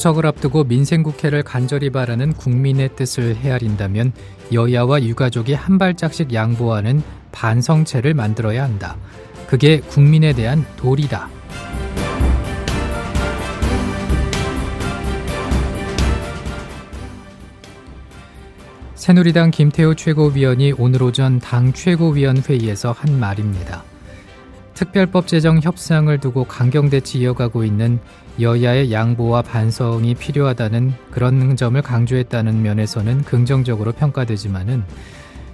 추석을 앞두고 민생국회를 간절히 바라는 국민의 뜻을 헤아린다면 여야와 유가족이 한 발짝씩 양보하는 반성체를 만들어야 한다. 그게 국민에 대한 도리다. 새누리당 김태우 최고위원이 오늘 오전 당 최고위원 회의에서 한 말입니다. 특별법 제정 협상을 두고 강경대치 이어가고 있는 여야의 양보와 반성이 필요하다는 그런 점을 강조했다는 면에서는 긍정적으로 평가되지만은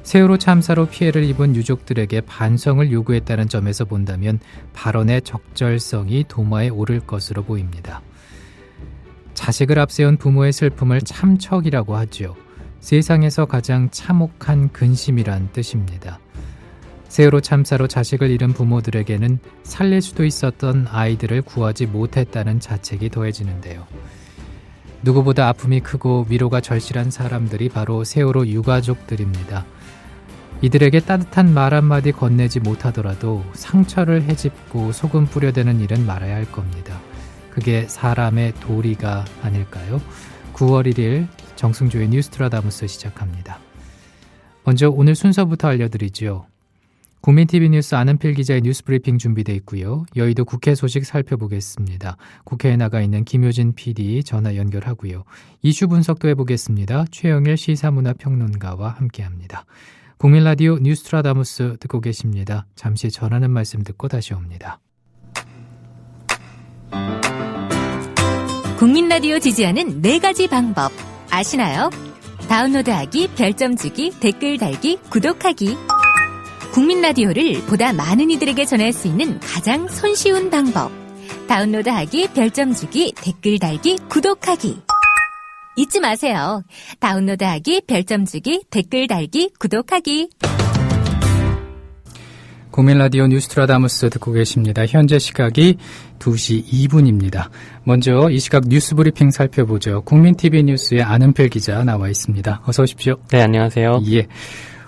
세월호 참사로 피해를 입은 유족들에게 반성을 요구했다는 점에서 본다면 발언의 적절성이 도마에 오를 것으로 보입니다. 자식을 앞세운 부모의 슬픔을 참척이라고 하죠. 세상에서 가장 참혹한 근심이란 뜻입니다. 세월호 참사로 자식을 잃은 부모들에게는 살릴 수도 있었던 아이들을 구하지 못했다는 자책이 더해지는데요. 누구보다 아픔이 크고 위로가 절실한 사람들이 바로 세월호 유가족들입니다. 이들에게 따뜻한 말 한마디 건네지 못하더라도 상처를 헤집고 소금 뿌려대는 일은 말아야 할 겁니다. 그게 사람의 도리가 아닐까요? 9월 1일 정승조의 뉴스트라다무스 시작합니다. 먼저 오늘 순서부터 알려드리죠. 국민TV 뉴스 안은필 기자의 뉴스브리핑 준비되어 있고요. 여의도 국회 소식 살펴보겠습니다. 국회에 나가 있는 김효진 PD 전화 연결하고요. 이슈 분석도 해보겠습니다. 최영일 시사문화평론가와 함께합니다. 국민라디오 뉴스트라다무스 듣고 계십니다. 잠시 전하는 말씀 듣고 다시 옵니다. 국민라디오 지지하는 4가지 방법 아시나요? 다운로드하기, 별점 주기, 댓글 달기, 구독하기. 국민라디오를 보다 많은 이들에게 전할 수 있는 가장 손쉬운 방법. 다운로드하기, 별점 주기, 댓글 달기, 구독하기. 잊지 마세요. 다운로드하기, 별점 주기, 댓글 달기, 구독하기. 국민라디오 뉴스트라다무스 듣고 계십니다. 현재 시각이 2시 2분입니다. 먼저 이 시각 뉴스브리핑 살펴보죠. 국민TV 뉴스의 안은필 기자 나와 있습니다. 어서 오십시오. 네, 안녕하세요. 예.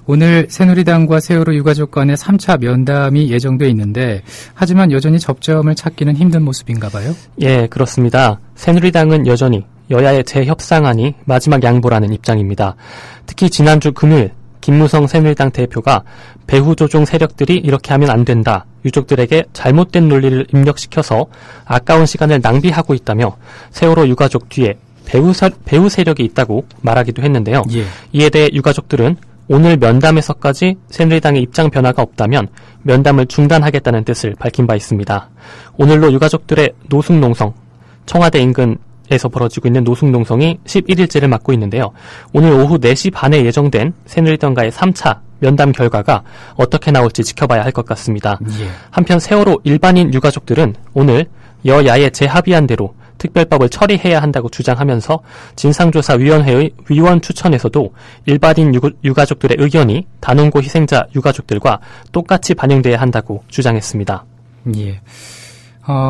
오늘 새누리당과 세월호 유가족 간의 3차 면담이 예정돼 있는데 하지만 여전히 접점을 찾기는 힘든 모습인가 봐요? 예, 그렇습니다. 새누리당은 여전히 여야의 재협상안이 마지막 양보라는 입장입니다. 특히 지난주 금요일 김무성 새누리당 대표가 배후 조종 세력들이 이렇게 하면 안 된다. 유족들에게 잘못된 논리를 입력시켜서 아까운 시간을 낭비하고 있다며 세월호 유가족 뒤에 배후 세력이 있다고 말하기도 했는데요. 예. 이에 대해 유가족들은 오늘 면담에서까지 새누리당의 입장 변화가 없다면 면담을 중단하겠다는 뜻을 밝힌 바 있습니다. 오늘로 유가족들의 노숙농성, 청와대 인근에서 벌어지고 있는 노숙농성이 11일째를 맞고 있는데요. 오늘 오후 4시 반에 예정된 새누리당과의 3차 면담 결과가 어떻게 나올지 지켜봐야 할 것 같습니다. 예. 한편 세월호 일반인 유가족들은 오늘 여야의 재합의안대로 특별법을 처리해야 한다고 주장하면서 진상조사위원회의 위원 추천에서도 일반인 유가족들의 의견이 단원고 희생자 유가족들과 똑같이 반영돼야 한다고 주장했습니다. 예.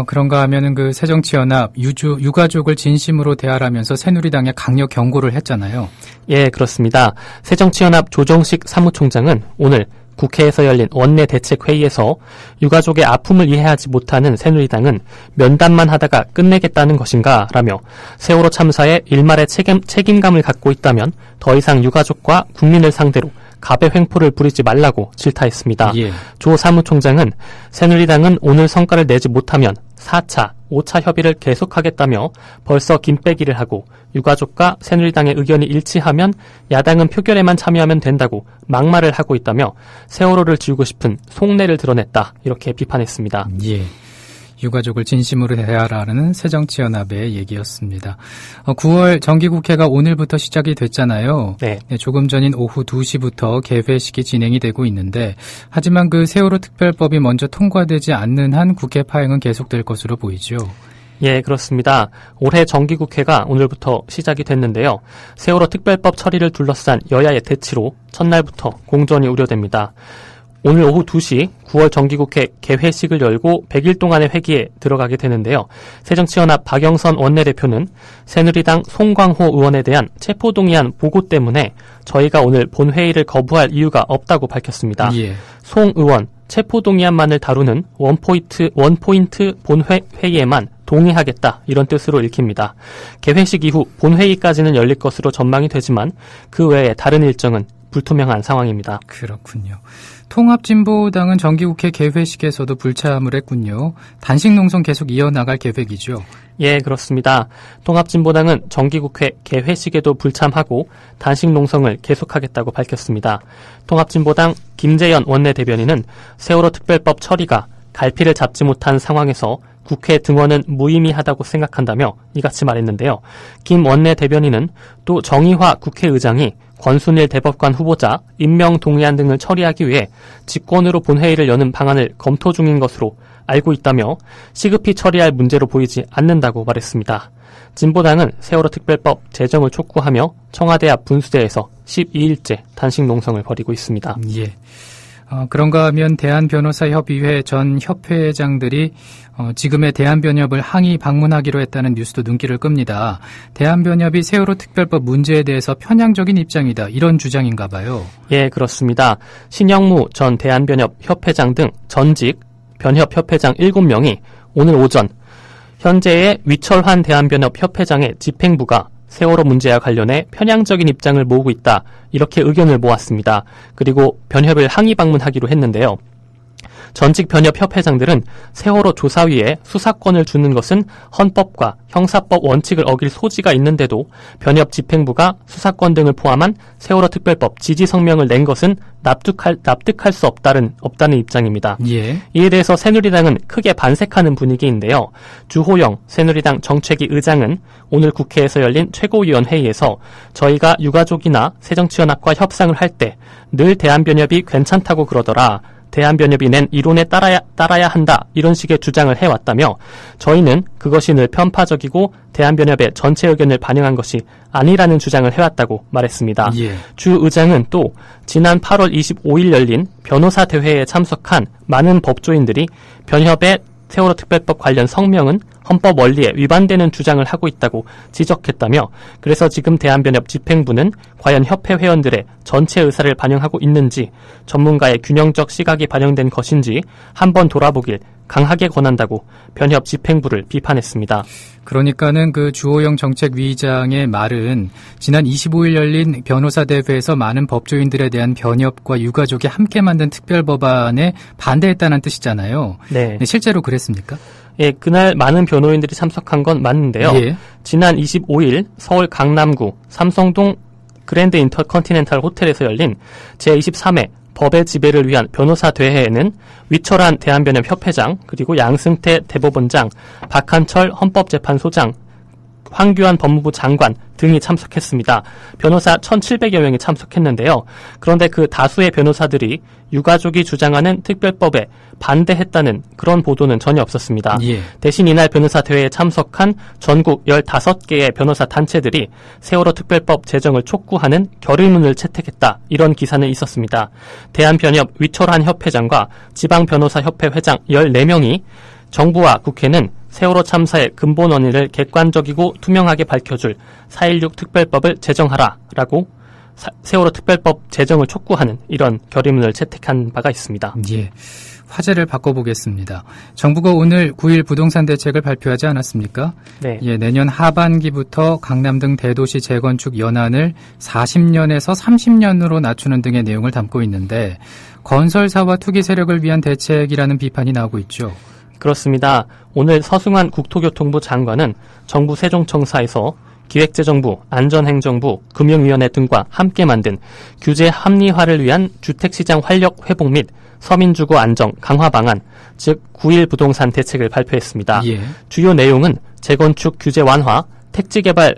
그런가 하면은 그 새정치연합 유가족을 진심으로 대하라면서 새누리당에 강력 경고를 했잖아요. 예, 그렇습니다. 새정치연합 조정식 사무총장은 오늘 국회에서 열린 원내대책회의에서 유가족의 아픔을 이해하지 못하는 새누리당은 면담만 하다가 끝내겠다는 것인가 라며 세월호 참사에 일말의 책임감을 갖고 있다면 더 이상 유가족과 국민을 상대로 갑의 횡포를 부리지 말라고 질타했습니다. 예. 조 사무총장은 새누리당은 오늘 성과를 내지 못하면 4차, 5차 협의를 계속하겠다며 벌써 김빼기를 하고 유가족과 새누리당의 의견이 일치하면 야당은 표결에만 참여하면 된다고 막말을 하고 있다며 세월호를 지우고 싶은 속내를 드러냈다. 이렇게 비판했습니다. 예. 유가족을 진심으로 대하라는 새정치연합의 얘기였습니다. 9월 정기국회가 오늘부터 시작이 됐잖아요. 네. 조금 전인 오후 2시부터 개회식이 진행이 되고 있는데 하지만 그 세월호 특별법이 먼저 통과되지 않는 한 국회 파행은 계속될 것으로 보이죠. 예, 그렇습니다. 올해 정기국회가 오늘부터 시작이 됐는데요. 세월호 특별법 처리를 둘러싼 여야의 대치로 첫날부터 공전이 우려됩니다. 오늘 오후 2시 9월 정기국회 개회식을 열고 100일 동안의 회기에 들어가게 되는데요. 새정치연합 박영선 원내대표는 새누리당 송광호 의원에 대한 체포동의안 보고 때문에 저희가 오늘 본회의를 거부할 이유가 없다고 밝혔습니다. 예. 송 의원 체포동의안만을 다루는 원포인트 본회의에만 동의하겠다 이런 뜻으로 읽힙니다. 개회식 이후 본회의까지는 열릴 것으로 전망이 되지만 그 외에 다른 일정은 불투명한 상황입니다. 그렇군요. 통합진보당은 정기국회 개회식에서도 불참을 했군요. 단식 농성 계속 이어나갈 계획이죠. 예, 그렇습니다. 통합진보당은 정기국회 개회식에도 불참하고 단식 농성을 계속하겠다고 밝혔습니다. 통합진보당 김재현 원내대변인은 세월호 특별법 처리가 갈피를 잡지 못한 상황에서 국회 등원은 무의미하다고 생각한다며 이같이 말했는데요. 김 원내대변인은 또 정의화 국회의장이 권순일 대법관 후보자 임명 동의안 등을 처리하기 위해 직권으로 본회의를 여는 방안을 검토 중인 것으로 알고 있다며 시급히 처리할 문제로 보이지 않는다고 말했습니다. 진보당은 세월호 특별법 제정을 촉구하며 청와대 앞 분수대에서 12일째 단식 농성을 벌이고 있습니다. 예. 그런가 하면 대한변호사협의회 전 협회장들이 지금의 대한변협을 항의 방문하기로 했다는 뉴스도 눈길을 끕니다. 대한변협이 세월호 특별법 문제에 대해서 편향적인 입장이다. 이런 주장인가 봐요. 예, 그렇습니다. 신영무 전 대한변협 협회장 등 전직 변협 협회장 7명이 오늘 오전 현재의 위철환 대한변협 협회장의 집행부가 세월호 문제와 관련해 편향적인 입장을 모으고 있다. 이렇게 의견을 모았습니다. 그리고 변협을 항의 방문하기로 했는데요. 전직 변협 협회장들은 세월호 조사위에 수사권을 주는 것은 헌법과 형사법 원칙을 어길 소지가 있는데도 변협 집행부가 수사권 등을 포함한 세월호 특별법 지지 성명을 낸 것은 납득할 수 없다는 입장입니다. 예. 이에 대해서 새누리당은 크게 반색하는 분위기인데요. 주호영 새누리당 정책위 의장은 오늘 국회에서 열린 최고위원 회의에서 저희가 유가족이나 새정치연합과 협상을 할 때 늘 대한변협이 괜찮다고 그러더라. 대한변협이 낸 이론에 따라야 한다 이런 식의 주장을 해왔다며 저희는 그것이 늘 편파적이고 대한변협의 전체 의견을 반영한 것이 아니라는 주장을 해왔다고 말했습니다. 예. 주 의장은 또 지난 8월 25일 열린 변호사 대회에 참석한 많은 법조인들이 변협의 세월호 특별법 관련 성명은 헌법 원리에 위반되는 주장을 하고 있다고 지적했다며 그래서 지금 대한변협 집행부는 과연 협회 회원들의 전체 의사를 반영하고 있는지 전문가의 균형적 시각이 반영된 것인지 한번 돌아보길 강하게 권한다고 변협 집행부를 비판했습니다. 그러니까는 그 주호영 정책위의장의 말은 지난 25일 열린 변호사 대회에서 많은 법조인들에 대한 변협과 유가족이 함께 만든 특별법안에 반대했다는 뜻이잖아요. 네. 실제로 그랬습니까? 예, 그날 많은 변호인들이 참석한 건 맞는데요. 예. 지난 25일 서울 강남구 삼성동 그랜드 인터컨티넨탈 호텔에서 열린 제23회 법의 지배를 위한 변호사 대회에는 위철한 대한변협 협회장, 그리고 양승태 대법원장, 박한철 헌법재판소장, 황교안 법무부 장관 등이 참석했습니다. 변호사 1,700여 명이 참석했는데요. 그런데 그 다수의 변호사들이 유가족이 주장하는 특별법에 반대했다는 그런 보도는 전혀 없었습니다. 예. 대신 이날 변호사 대회에 참석한 전국 15개의 변호사 단체들이 세월호 특별법 제정을 촉구하는 결의문을 채택했다. 이런 기사는 있었습니다. 대한변협 위철환 협회장과 지방변호사협회 회장 14명이 정부와 국회는 세월호 참사의 근본 원인을 객관적이고 투명하게 밝혀줄 4.16 특별법을 제정하라라고 세월호 특별법 제정을 촉구하는 이런 결의문을 채택한 바가 있습니다. 예. 화제를 바꿔보겠습니다. 정부가 오늘 9.1 부동산 대책을 발표하지 않았습니까? 네. 예, 내년 하반기부터 강남 등 대도시 재건축 연한을 40년에서 30년으로 낮추는 등의 내용을 담고 있는데 건설사와 투기 세력을 위한 대책이라는 비판이 나오고 있죠. 그렇습니다. 오늘 서승환 국토교통부 장관은 정부 세종청사에서 기획재정부, 안전행정부, 금융위원회 등과 함께 만든 규제 합리화를 위한 주택시장 활력 회복 및 서민주거 안정 강화 방안, 즉 9.1 부동산 대책을 발표했습니다. 예. 주요 내용은 재건축 규제 완화, 택지개발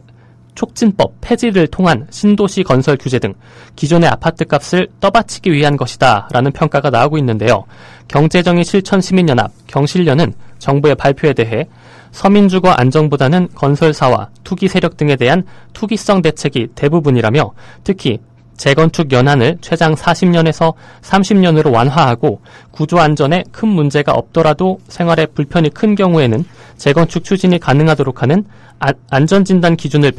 촉진법 폐지를 통한 신도시 건설 규제 등 기존의 아파트값을 떠받치기 위한 것이다 라는 평가가 나오고 있는데요. 경제정의 실천 시민연합 경실련은 정부의 발표에 대해 서민주거 안정보다는 건설사와 투기 세력 등에 대한 투기성 대책이 대부분이라며 특히 재건축 연한을 최장 40년에서 30년으로 완화하고 구조 안전에 큰 문제가 없더라도 생활에 불편이 큰 경우에는 재건축 추진이 가능하도록 하는 안전진단 기준을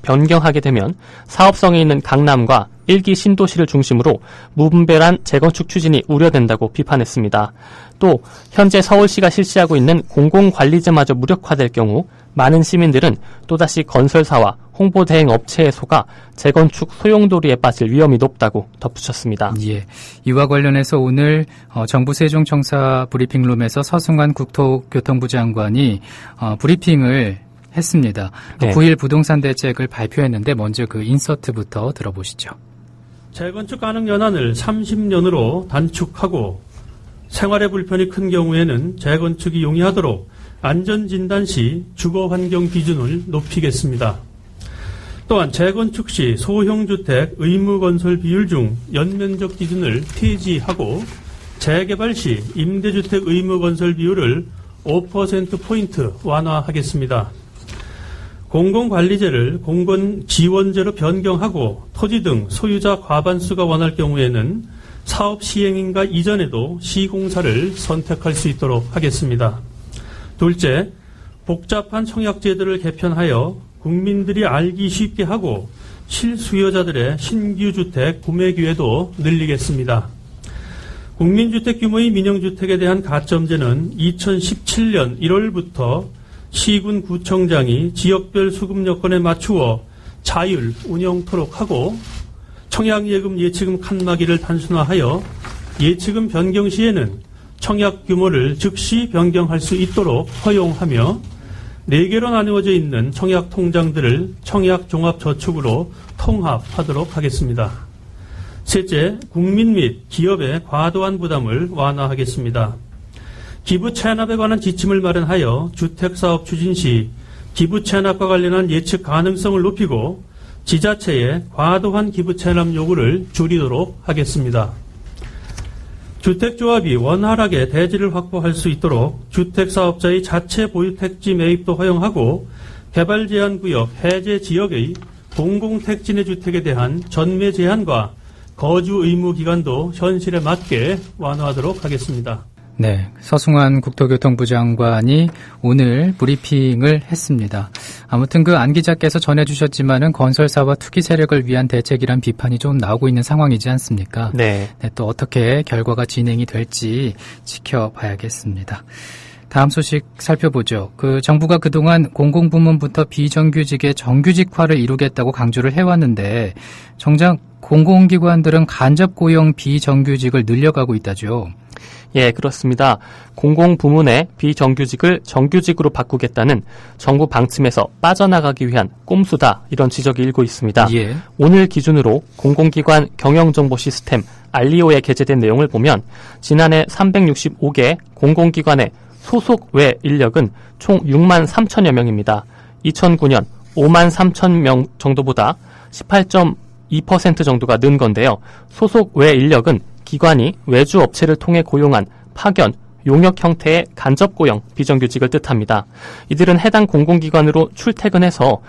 변경하게 되면 사업성이 있는 강남과 1기 신도시를 중심으로 무분별한 재건축 추진이 우려된다고 비판했습니다. 또 현재 서울시가 실시하고 있는 공공관리제마저 무력화될 경우 많은 시민들은 또다시 건설사와 홍보대행 업체에 속아 재건축 소용돌이에 빠질 위험이 높다고 덧붙였습니다. 예, 이와 관련해서 오늘 정부 세종청사 브리핑룸에서 서승환 국토교통부 장관이 브리핑을 했습니다. 네. 9일 부동산 대책을 발표했는데 먼저 그 인서트부터 들어보시죠. 재건축 가능 연한을 30년으로 단축하고 생활에 불편이 큰 경우에는 재건축이 용이하도록 안전진단 시 주거환경 기준을 높이겠습니다. 또한 재건축 시 소형주택 의무건설 비율 중 연면적 기준을 폐지하고 재개발 시 임대주택 의무건설 비율을 5%포인트 완화하겠습니다. 공공관리제를 공공지원제로 변경하고 토지 등 소유자 과반수가 원할 경우에는 사업 시행인가 이전에도 시공사를 선택할 수 있도록 하겠습니다. 둘째, 복잡한 청약제도를 개편하여 국민들이 알기 쉽게 하고 실수요자들의 신규 주택 구매 기회도 늘리겠습니다. 국민주택 규모의 민영주택에 대한 가점제는 2017년 1월부터 시군 구청장이 지역별 수급 여건에 맞추어 자율 운영토록 하고 청약예금 예치금 칸막이를 단순화하여 예치금 변경 시에는 청약 규모를 즉시 변경할 수 있도록 허용하며 4개로 나누어져 있는 청약 통장들을 청약 종합저축으로 통합하도록 하겠습니다. 셋째, 국민 및 기업의 과도한 부담을 완화하겠습니다. 기부 체납에 관한 지침을 마련하여 주택사업 추진 시 기부 체납과 관련한 예측 가능성을 높이고 지자체의 과도한 기부 체납 요구를 줄이도록 하겠습니다. 주택조합이 원활하게 대지를 확보할 수 있도록 주택사업자의 자체 보유택지 매입도 허용하고 개발제한구역 해제 지역의 공공택지 내 주택에 대한 전매 제한과 거주 의무 기간도 현실에 맞게 완화하도록 하겠습니다. 네, 서승환 국토교통부 장관이 오늘 브리핑을 했습니다. 아무튼 그 안 기자께서 전해주셨지만은 건설사와 투기 세력을 위한 대책이란 비판이 좀 나오고 있는 상황이지 않습니까? 네. 네, 또 어떻게 결과가 진행이 될지 지켜봐야겠습니다. 다음 소식 살펴보죠. 정부가 그동안 공공부문부터 비정규직의 정규직화를 이루겠다고 강조를 해왔는데 정작 공공기관들은 간접 고용 비정규직을 늘려가고 있다죠. 예, 그렇습니다. 공공부문의 비정규직을 정규직으로 바꾸겠다는 정부 방침에서 빠져나가기 위한 꼼수다, 이런 지적이 일고 있습니다. 예. 오늘 기준으로 공공기관 경영정보 시스템 알리오에 게재된 내용을 보면 지난해 365개 공공기관의 소속 외 인력은 총 6만 3천여 명입니다. 2009년 5만 3천 명 정도보다 18.2% 정도가 는 건데요. 소속 외 인력은 기관이 외주 업체를 통해 고용한 파견, 용역 형태의 간접 고용, 비정규직을 뜻합니다. 이들은 해당 공공기관으로 출퇴근해서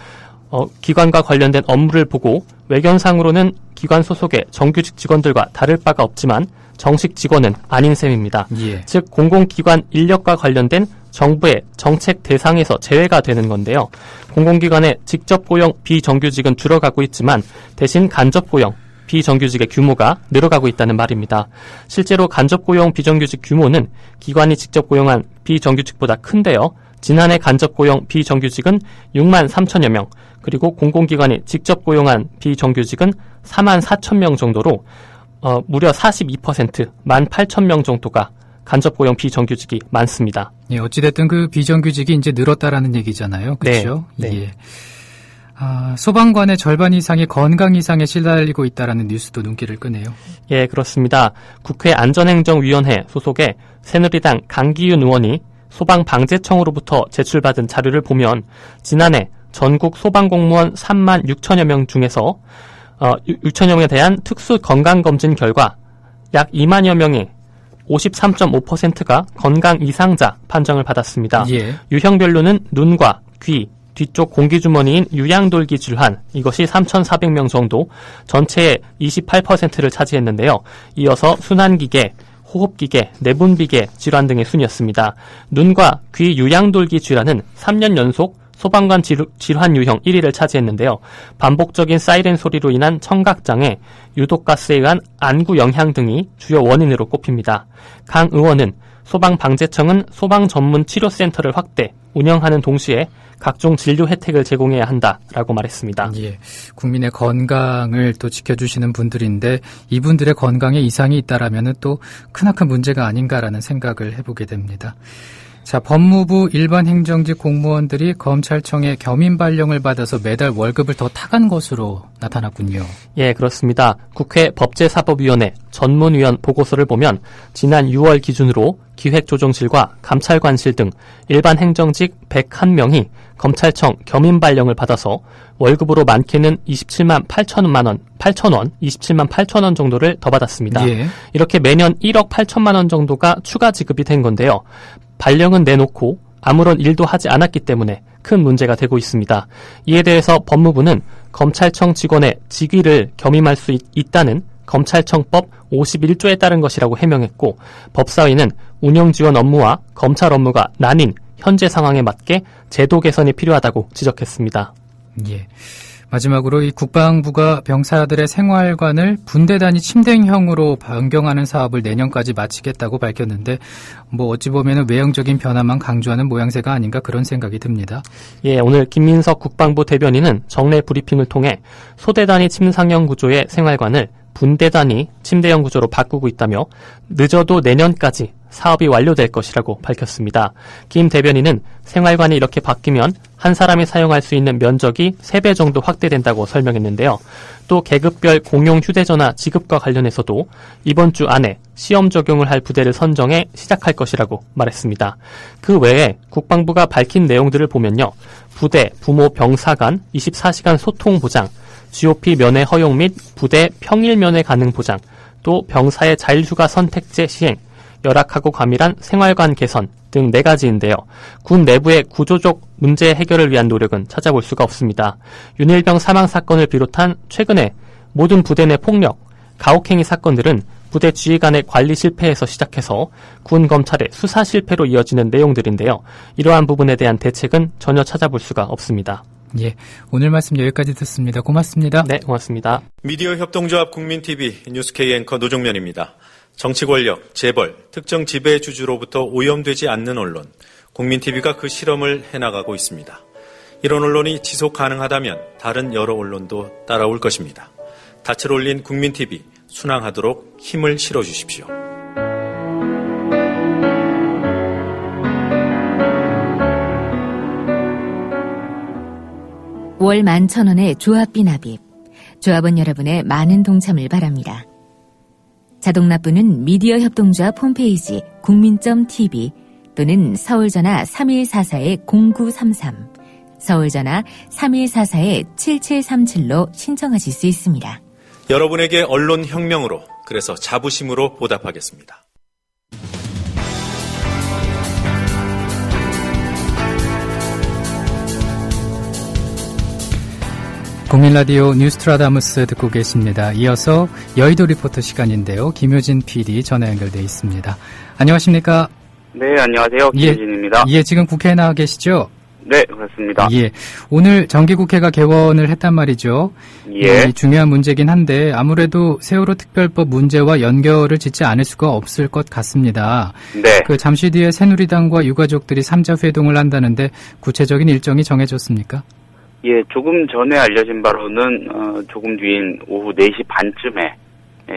기관과 관련된 업무를 보고 외견상으로는 기관 소속의 정규직 직원들과 다를 바가 없지만 정식 직원은 아닌 셈입니다. 예. 즉 공공기관 인력과 관련된 정부의 정책 대상에서 제외가 되는 건데요. 공공기관의 직접 고용 비정규직은 줄어가고 있지만 대신 간접 고용 비정규직의 규모가 늘어가고 있다는 말입니다. 실제로 간접 고용 비정규직 규모는 기관이 직접 고용한 비정규직보다 큰데요. 지난해 간접 고용 비정규직은 6만 3천여 명, 그리고 공공기관이 직접 고용한 비정규직은 4만 4천 명 정도로 무려 42%, 1만 8천 명 정도가 간접 고용 비정규직이 많습니다. 예, 어찌됐든 그 비정규직이 이제 늘었다라는 얘기잖아요. 그렇죠? 네. 네. 예. 소방관의 절반 이상이 건강 이상에 시달리고 있다라는 뉴스도 눈길을 끄네요. 예, 그렇습니다. 국회 안전행정위원회 소속의 새누리당 강기윤 의원이 소방방재청으로부터 제출받은 자료를 보면 지난해 전국 소방공무원 3만 6천여 명 중에서 6천여 명에 대한 특수 건강검진 결과 약 2만여 명이 53.5%가 건강 이상자 판정을 받았습니다. 예. 유형별로는 눈과 귀, 뒤쪽 공기주머니인 유양돌기 질환, 이것이 3,400명 정도, 전체의 28%를 차지했는데요. 이어서 순환기계, 호흡기계, 내분비계 질환 등의 순이었습니다. 눈과 귀 유양돌기 질환은 3년 연속 소방관 질환 유형 1위를 차지했는데요. 반복적인 사이렌 소리로 인한 청각장애, 유독가스에 의한 안구 영향 등이 주요 원인으로 꼽힙니다. 강 의원은 소방방재청은 소방 전문 치료센터를 확대, 운영하는 동시에 각종 진료 혜택을 제공해야 한다라고 말했습니다. 예, 국민의 건강을 또 지켜주시는 분들인데 이분들의 건강에 이상이 있다라면 또 크나큰 문제가 아닌가라는 생각을 해보게 됩니다. 자, 법무부 일반 행정직 공무원들이 검찰청의 겸임 발령을 받아서 매달 월급을 더 타간 것으로 나타났군요. 예, 그렇습니다. 국회 법제사법위원회 전문위원 보고서를 보면 지난 6월 기준으로 기획조정실과 감찰관실 등 일반 행정직 101명이 검찰청 겸임 발령을 받아서 월급으로 많게는 27만 8천원, 27만 8천원 정도를 더 받았습니다. 예. 이렇게 매년 1억 8천만 원 정도가 추가 지급이 된 건데요. 발령은 내놓고 아무런 일도 하지 않았기 때문에 큰 문제가 되고 있습니다. 이에 대해서 법무부는 검찰청 직원의 직위를 겸임할 수 있다는 검찰청법 51조에 따른 것이라고 해명했고, 법사위는 운영지원 업무와 검찰 업무가 나뉜 현재 상황에 맞게 제도 개선이 필요하다고 지적했습니다. 예. 마지막으로 이 국방부가 병사들의 생활관을 분대 단위 침대형으로 변경하는 사업을 내년까지 마치겠다고 밝혔는데 어찌 보면 외형적인 변화만 강조하는 모양새가 아닌가 그런 생각이 듭니다. 예, 오늘 김민석 국방부 대변인은 정례 브리핑을 통해 소대 단위 침상형 구조의 생활관을 분대 단위 침대형 구조로 바꾸고 있다며 늦어도 내년까지 사업이 완료될 것이라고 밝혔습니다. 김 대변인은 생활관이 이렇게 바뀌면 한 사람이 사용할 수 있는 면적이 3배 정도 확대된다고 설명했는데요. 또 계급별 공용 휴대전화 지급과 관련해서도 이번 주 안에 시험 적용을 할 부대를 선정해 시작할 것이라고 말했습니다. 그 외에 국방부가 밝힌 내용들을 보면요. 부대, 부모, 병사 간 24시간 소통 보장, GOP 면회 허용 및 부대 평일 면회 가능 보장, 또 병사의 자율휴가 선택제 시행, 열악하고 과밀한 생활관 개선 등 4가지인데요. 군 내부의 구조적 문제 해결을 위한 노력은 찾아볼 수가 없습니다. 윤일병 사망 사건을 비롯한 최근에 모든 부대 내 폭력, 가혹행위 사건들은 부대 지휘관의 관리 실패에서 시작해서 군 검찰의 수사 실패로 이어지는 내용들인데요. 이러한 부분에 대한 대책은 전혀 찾아볼 수가 없습니다. 예, 오늘 말씀 여기까지 듣습니다. 고맙습니다. 네, 고맙습니다. 미디어 협동조합 국민TV 뉴스K 앵커 노종면입니다. 정치 권력, 재벌, 특정 지배 주주로부터 오염되지 않는 언론, 국민TV가 그 실험을 해나가고 있습니다. 이런 언론이 지속 가능하다면 다른 여러 언론도 따라올 것입니다. 닻을 올린 국민TV, 순항하도록 힘을 실어주십시오. 월 11,000원의 조합비 납입. 조합원 여러분의 많은 동참을 바랍니다. 자동납부는 미디어 협동조합 홈페이지 국민.tv 또는 서울전화 3144-0933, 서울전화 3144-7737로 신청하실 수 있습니다. 여러분에게 언론 혁명으로, 그래서 자부심으로 보답하겠습니다. 국민라디오 뉴스트라다무스 듣고 계십니다. 이어서 여의도 리포터 시간인데요. 김효진 PD 전화 연결돼 있습니다. 안녕하십니까? 네, 안녕하세요. 김효진입니다. 예, 지금 국회에 나와 계시죠? 네, 그렇습니다. 예, 오늘 정기국회가 개원을 했단 말이죠. 예. 중요한 문제긴 한데 아무래도 세월호 특별법 문제와 연결을 짓지 않을 수가 없을 것 같습니다. 네. 잠시 뒤에 새누리당과 유가족들이 3자 회동을 한다는데 구체적인 일정이 정해졌습니까? 예, 조금 전에 알려진 바로는 조금 뒤인 오후 4시 반쯤에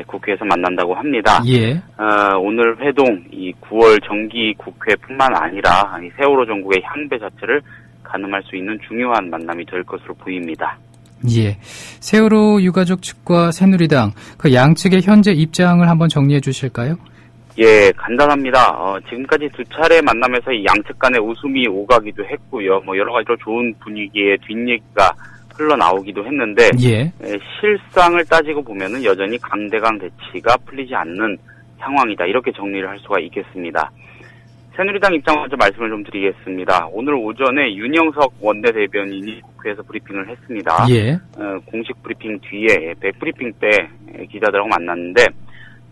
국회에서 만난다고 합니다. 예. 오늘 회동, 이 9월 정기 국회뿐만 아니라 이 세월호 전국의 향배 자체를 가늠할 수 있는 중요한 만남이 될 것으로 보입니다. 예. 세월호 유가족 측과 새누리당, 그 양측의 현재 입장을 한번 정리해 주실까요? 예, 간단합니다. 지금까지 2차례 만남에서 이 양측 간의 웃음이 오가기도 했고요. 여러 가지로 좋은 분위기의 뒷얘기가 흘러나오기도 했는데, 예. 실상을 따지고 보면은 여전히 강대강 대치가 풀리지 않는 상황이다. 이렇게 정리를 할 수가 있겠습니다. 새누리당 입장 먼저 말씀을 좀 드리겠습니다. 오늘 오전에 윤영석 원내대변인이 국회에서 브리핑을 했습니다. 예. 공식 브리핑 뒤에 백브리핑 때 기자들하고 만났는데,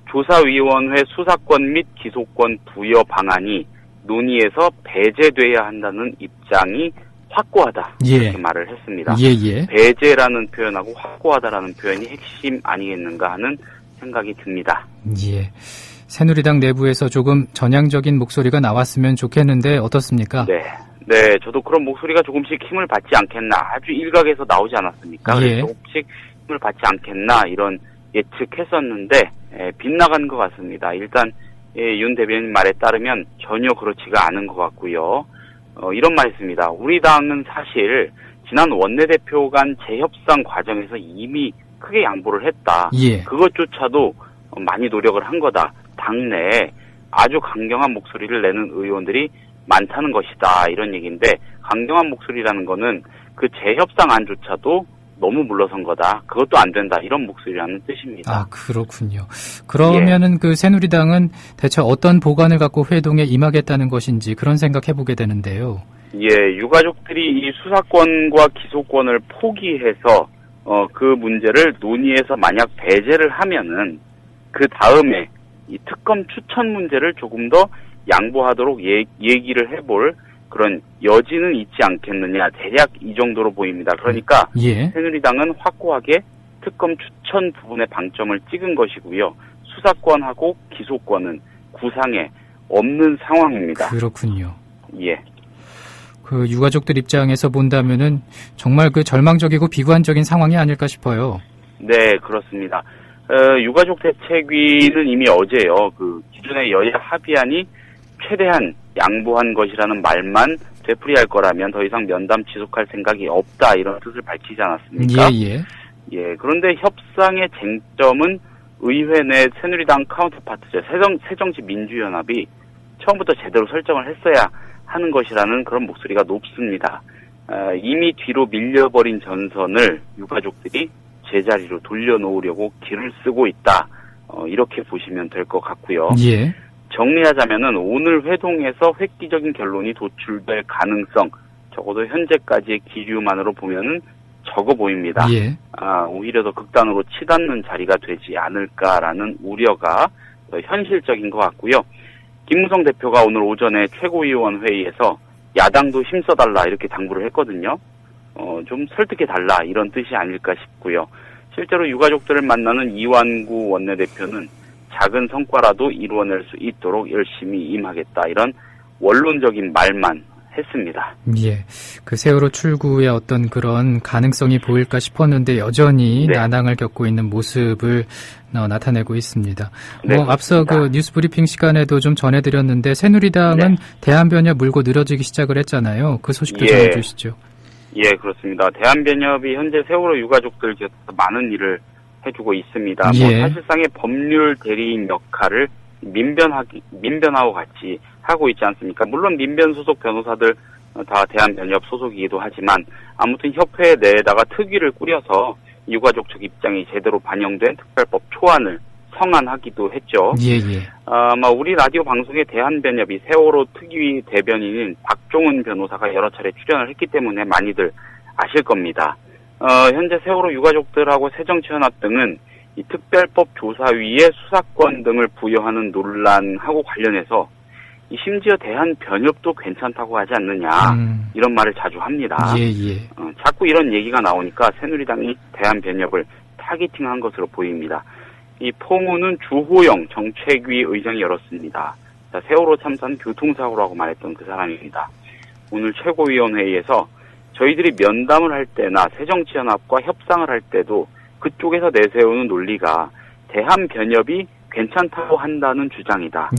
조사위원회 수사권 및 기소권 부여 방안이 논의에서 배제돼야 한다는 입장이 확고하다 예. 이렇게 말을 했습니다. 예. 배제라는 표현하고 확고하다라는 표현이 핵심 아니겠는가 하는 생각이 듭니다. 예. 새누리당 내부에서 조금 전향적인 목소리가 나왔으면 좋겠는데 어떻습니까? 네, 저도 그런 목소리가 조금씩 힘을 받지 않겠나. 아주 일각에서 나오지 않았습니까? 예. 조금씩 힘을 받지 않겠나 이런 예측했었는데 빗나간 것 같습니다. 일단 윤 대변인 말에 따르면 전혀 그렇지가 않은 것 같고요. 이런 말 했습니다. 우리 당은 사실 지난 원내대표 간 재협상 과정에서 이미 크게 양보를 했다. 예. 그것조차도 많이 노력을 한 거다. 당내에 아주 강경한 목소리를 내는 의원들이 많다는 것이다. 이런 얘기인데 강경한 목소리라는 거는 그 재협상안조차도 너무 물러선 거다. 그것도 안 된다. 이런 목소리라는 뜻입니다. 아, 그렇군요. 그러면은 그 새누리당은 대체 어떤 보관을 갖고 회동에 임하겠다는 것인지 그런 생각해보게 되는데요. 예, 유가족들이 이 수사권과 기소권을 포기해서 그 문제를 논의해서 만약 배제를 하면은 그 다음에 이 특검 추천 문제를 조금 더 양보하도록 얘기를 해볼 그런 여지는 있지 않겠느냐. 대략 이 정도로 보입니다. 그러니까 예. 새누리당은 확고하게 특검 추천 부분에 방점을 찍은 것이고요. 수사권하고 기소권은 구상에 없는 상황입니다. 그렇군요. 예. 그 유가족들 입장에서 본다면은 정말 그 절망적이고 비관적인 상황이 아닐까 싶어요. 네, 그렇습니다. 유가족 대책위는 이미 어제요. 그 기존의 여야 합의안이 최대한 양보한 것이라는 말만 되풀이할 거라면 더 이상 면담 지속할 생각이 없다 이런 뜻을 밝히지 않았습니까? 예. 그런데 협상의 쟁점은 의회 내 새누리당 카운터파트죠. 새정치민주연합이 처음부터 제대로 설정을 했어야 하는 것이라는 그런 목소리가 높습니다. 이미 뒤로 밀려버린 전선을 유가족들이 제자리로 돌려놓으려고 길을 쓰고 있다. 이렇게 보시면 될 것 같고요. 예. 정리하자면은 오늘 회동에서 획기적인 결론이 도출될 가능성, 적어도 현재까지의 기류만으로 보면은 적어 보입니다. 예. 오히려 더 극단으로 치닫는 자리가 되지 않을까라는 우려가 더 현실적인 것 같고요. 김무성 대표가 오늘 오전에 최고위원 회의에서 야당도 힘써달라 이렇게 당부를 했거든요. 좀 설득해달라 이런 뜻이 아닐까 싶고요. 실제로 유가족들을 만나는 이완구 원내대표는 작은 성과라도 이루어낼 수 있도록 열심히 임하겠다 이런 원론적인 말만 했습니다. 예. 그 세월호 출구의 어떤 그런 가능성이 보일까 싶었는데 여전히 난항을 겪고 있는 모습을 나타내고 있습니다. 네, 앞서 그 뉴스 브리핑 시간에도 좀 전해드렸는데 새누리당은 대한변협 물고 늘어지기 시작을 했잖아요. 그 소식도 전해주시죠. 예, 그렇습니다. 대한변협이 현재 세월호 유가족들 곁에서 많은 일을 해주고 있습니다. 사실상의 법률 대리인 역할을 민변하고 같이 하고 있지 않습니까? 물론 민변 소속 변호사들 다 대한변협 소속이기도 하지만 아무튼 협회 내에다가 특위를 꾸려서 유가족 측 입장이 제대로 반영된 특별법 초안을 성안하기도 했죠. 아마 우리 라디오 방송에 대한변협이 세월호 특위 대변인인 박종훈 변호사가 여러 차례 출연을 했기 때문에 많이들 아실 겁니다. 현재 세월호 유가족들하고 새정치연합 등은 이 특별법 조사위에 수사권 등을 부여하는 논란하고 관련해서 심지어 대한변협도 괜찮다고 하지 않느냐 이런 말을 자주 합니다. 자꾸 이런 얘기가 나오니까 새누리당이 대한변협을 타겟팅한 것으로 보입니다. 이 포문은 주호영 정책위 의장이 열었습니다. 세월호 참사는 교통사고라고 말했던 그 사람입니다. 오늘 최고위원회의에서 저희들이 면담을 할 때나 새정치연합과 협상을 할 때도 그쪽에서 내세우는 논리가 대한변협이 괜찮다고 한다는 주장이다.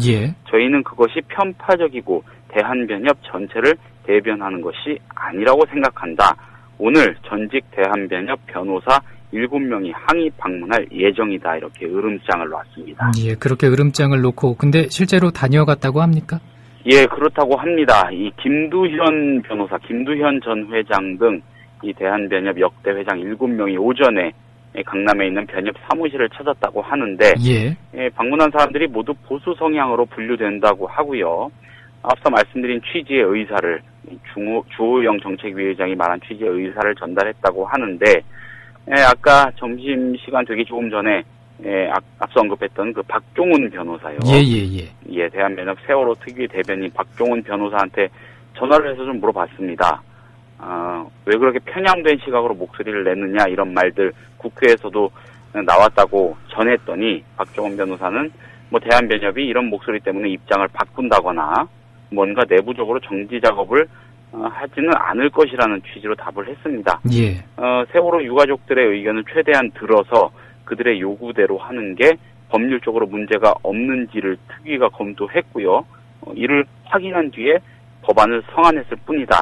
저희는 그것이 편파적이고 대한변협 전체를 대변하는 것이 아니라고 생각한다. 오늘 전직 대한변협 변호사 7명이 항의 방문할 예정이다. 이렇게 으름장을 놨습니다. 그렇게 으름장을 놓고 근데 실제로 다녀갔다고 합니까? 예, 그렇다고 합니다. 이 김두현 변호사, 김두현 전 회장 등 이 대한변협 역대 회장 7명이 오전에 강남에 있는 변협 사무실을 찾았다고 하는데 방문한 사람들이 모두 보수 성향으로 분류된다고 하고요. 앞서 말씀드린 취지의 의사를 주호영 정책위 의장이 말한 취지의 의사를 전달했다고 하는데 아까 점심시간 되기 조금 전에 앞서 언급했던 그 박종훈 변호사요. 대한변협 세월호 특위 대변인 박종훈 변호사한테 전화를 해서 좀 물어봤습니다. 왜 그렇게 편향된 시각으로 목소리를 내느냐 이런 말들 국회에서도 나왔다고 전했더니 박종원 변호사는 뭐 대한변협이 이런 목소리 때문에 입장을 바꾼다거나 뭔가 내부적으로 정지 작업을 하지는 않을 것이라는 취지로 답을 했습니다. 예. 세월호 유가족들의 의견을 최대한 들어서 그들의 요구대로 하는 게 법률적으로 문제가 없는지를 특위가 검토했고요. 이를 확인한 뒤에 법안을 성안했을 뿐이다.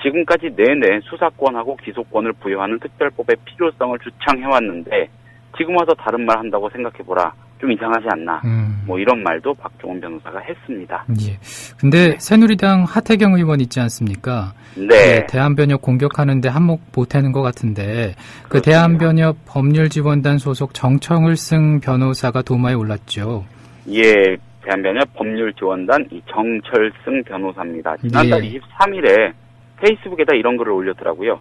지금까지 내내 수사권하고 기소권을 부여하는 특별법의 필요성을 주창해왔는데 지금 와서 다른 말 한다고 생각해보라. 좀 이상하지 않나. 뭐 이런 말도 박종원 변호사가 했습니다. 예. 근데 새누리당 하태경 의원 있지 않습니까? 네. 예, 대한변협 공격하는데 한몫 보태는 것 같은데 그 그렇습니다. 대한변협 법률지원단 소속 정철승 변호사가 도마에 올랐죠. 예. 대한변협 법률지원단 정철승 변호사입니다. 지난달 예. 23일에 페이스북에다 이런 글을 올렸더라고요.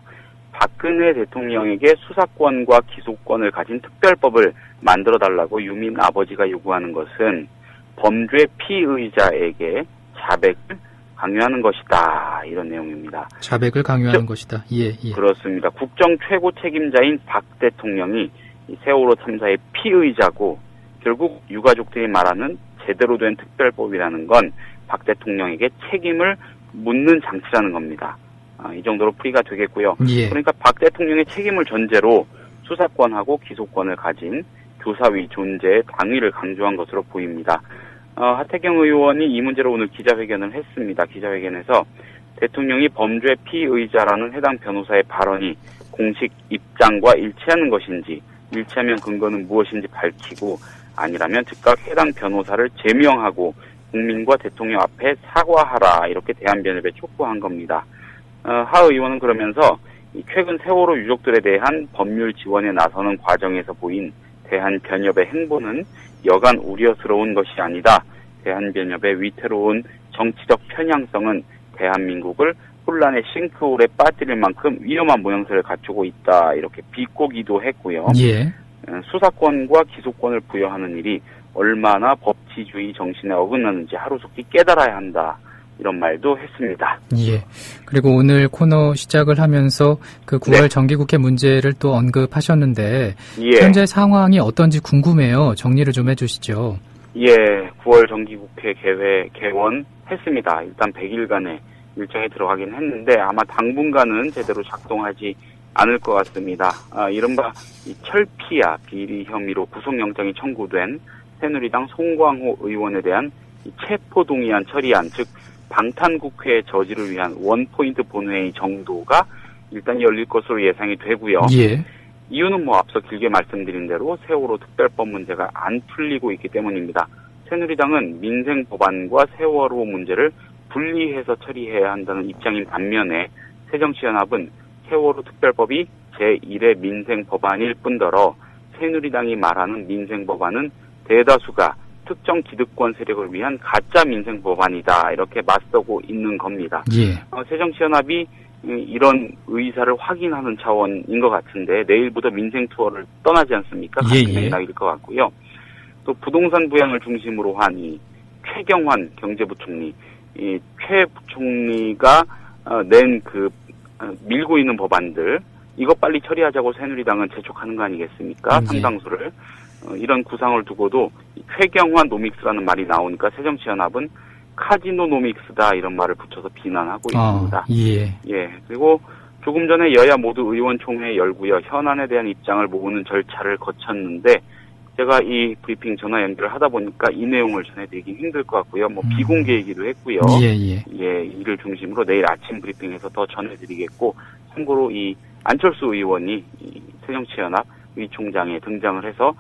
박근혜 대통령에게 수사권과 기소권을 가진 특별법을 만들어달라고 유민 아버지가 요구하는 것은 범죄 피의자에게 자백을 강요하는 것이다. 이런 내용입니다. 자백을 강요하는 것이다. 예, 예. 그렇습니다. 국정 최고 책임자인 박 대통령이 이 세월호 참사의 피의자고 결국 유가족들이 말하는 제대로 된 특별법이라는 건 박 대통령에게 책임을 묻는 장치라는 겁니다. 이 정도로 풀이가 되겠고요. 예. 그러니까 박 대통령의 책임을 전제로 수사권하고 기소권을 가진 교사위 존재의 당위를 강조한 것으로 보입니다. 하태경 의원이 이 문제로 오늘 기자회견을 했습니다. 기자회견에서 대통령이 범죄 피의자라는 해당 변호사의 발언이 공식 입장과 일치하는 것인지, 일치하면 근거는 무엇인지 밝히고 아니라면 즉각 해당 변호사를 제명하고 국민과 대통령 앞에 사과하라 이렇게 대한변협에 촉구한 겁니다. 하 의원은 그러면서 최근 세월호 유족들에 대한 법률 지원에 나서는 과정에서 보인 대한변협의 행보는 여간 우려스러운 것이 아니다. 대한변협의 위태로운 정치적 편향성은 대한민국을 혼란의 싱크홀에 빠뜨릴 만큼 위험한 모양새를 갖추고 있다. 이렇게 비꼬기도 했고요. 예. 수사권과 기소권을 부여하는 일이 얼마나 법치주의 정신에 어긋나는지 하루속히 깨달아야 한다. 이런 말도 했습니다. 예. 그리고 오늘 코너 시작을 하면서 그 9월 네. 정기국회 문제를 또 언급하셨는데 예. 현재 상황이 어떤지 궁금해요. 정리를 좀 해주시죠. 예, 9월 정기국회 개원했습니다. 일단 100일간의 일정에 들어가긴 했는데 아마 당분간은 제대로 작동하지 않을 것 같습니다. 이른바 이 철피아 비리 혐의로 구속영장이 청구된 새누리당 송광호 의원에 대한 이 체포동의안 처리안, 즉 방탄국회 저지를 위한 원포인트 본회의 정도가 일단 열릴 것으로 예상이 되고요. 예. 이유는 뭐 앞서 길게 말씀드린 대로 세월호 특별법 문제가 안 풀리고 있기 때문입니다. 새누리당은 민생 법안과 세월호 문제를 분리해서 처리해야 한다는 입장인 반면에 새정치연합은 세월호 특별법이 제1의 민생 법안일 뿐더러 새누리당이 말하는 민생 법안은 대다수가 특정 기득권 세력을 위한 가짜 민생 법안이다. 이렇게 맞서고 있는 겁니다. 예. 새정치연합이 이런 의사를 확인하는 차원인 것 같은데 내일부터 민생 투어를 떠나지 않습니까? 예, 같은 예. 맥락일 것 같고요. 또 부동산 부양을 중심으로 한 이 최경환 경제부총리, 이 최 부총리가 낸 그 밀고 있는 법안들 이거 빨리 처리하자고 새누리당은 재촉하는 거 아니겠습니까? 예. 상당수를. 이런 구상을 두고도 최경환 노믹스라는 말이 나오니까 새정치연합은 카지노 노믹스다 이런 말을 붙여서 비난하고 있습니다. 예. 예. 그리고 조금 전에 여야 모두 의원총회 열고요. 현안에 대한 입장을 모으는 절차를 거쳤는데 제가 이 브리핑 전화 연결을 하다 보니까 이 내용을 전해드리기 힘들 것 같고요. 뭐 비공개이기도 했고요. 예. 예, 이를 중심으로 내일 아침 브리핑에서 더 전해드리겠고 참고로 이 안철수 의원이 이 새정치연합 위총장에 등장을 해서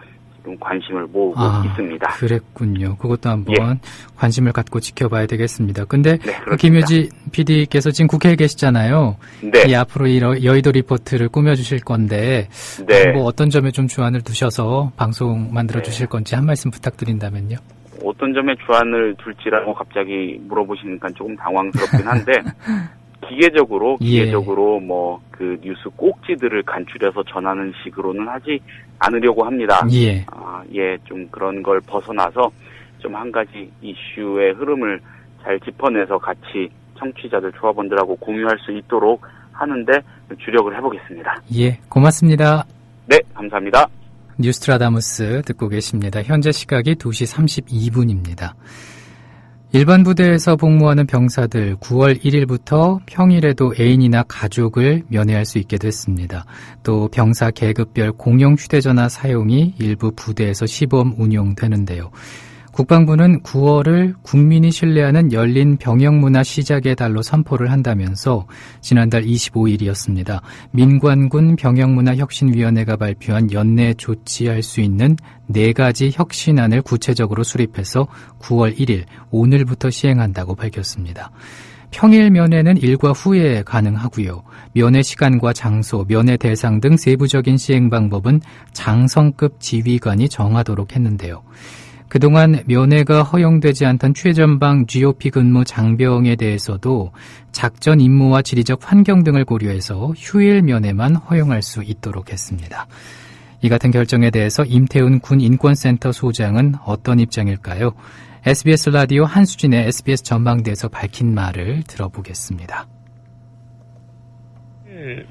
좀 관심을 모으고 있습니다. 그랬군요. 그것도 한번 예. 관심을 갖고 지켜봐야 되겠습니다. 근데 네, 그 김유지 PD께서 지금 국회에 계시잖아요. 네. 이 앞으로 이 여의도 리포트를 꾸며주실 건데 네. 뭐 어떤 점에 좀 주안을 두셔서 방송 만들어 주실 건지 한 말씀 부탁드린다면요. 어떤 점에 주안을 둘지라고 갑자기 물어보시니까 조금 당황스럽긴 한데 기계적으로 뭐 그 뉴스 꼭지들을 간추려서 전하는 식으로는 하지 않으려고 합니다. 예. 좀 그런 걸 벗어나서 좀 한 가지 이슈의 흐름을 잘 짚어내서 같이 청취자들, 조합원들하고 공유할 수 있도록 하는데 주력을 해보겠습니다. 예, 고맙습니다. 네, 감사합니다. 뉴스트라다무스 듣고 계십니다. 현재 시각이 2시 32분입니다. 일반 부대에서 복무하는 병사들 9월 1일부터 평일에도 애인이나 가족을 면회할 수 있게 됐습니다. 또 병사 계급별 공용 휴대전화 사용이 일부 부대에서 시범 운용되는데요. 국방부는 9월을 국민이 신뢰하는 열린 병역문화 시작의 달로 선포를 한다면서 지난달 25일이었습니다. 민관군 병역문화혁신위원회가 발표한 연내 조치할 수 있는 4가지 혁신안을 구체적으로 수립해서 9월 1일 오늘부터 시행한다고 밝혔습니다. 평일 면회는 일과 후에 가능하고요. 면회 시간과 장소, 면회 대상 등 세부적인 시행 방법은 장성급 지휘관이 정하도록 했는데요. 그동안 면회가 허용되지 않던 최전방 GOP 근무 장병에 대해서도 작전 임무와 지리적 환경 등을 고려해서 휴일 면회만 허용할 수 있도록 했습니다. 이 같은 결정에 대해서 임태훈 군 인권센터 소장은 어떤 입장일까요? SBS 라디오 한수진의 SBS 전망대에서 밝힌 말을 들어보겠습니다.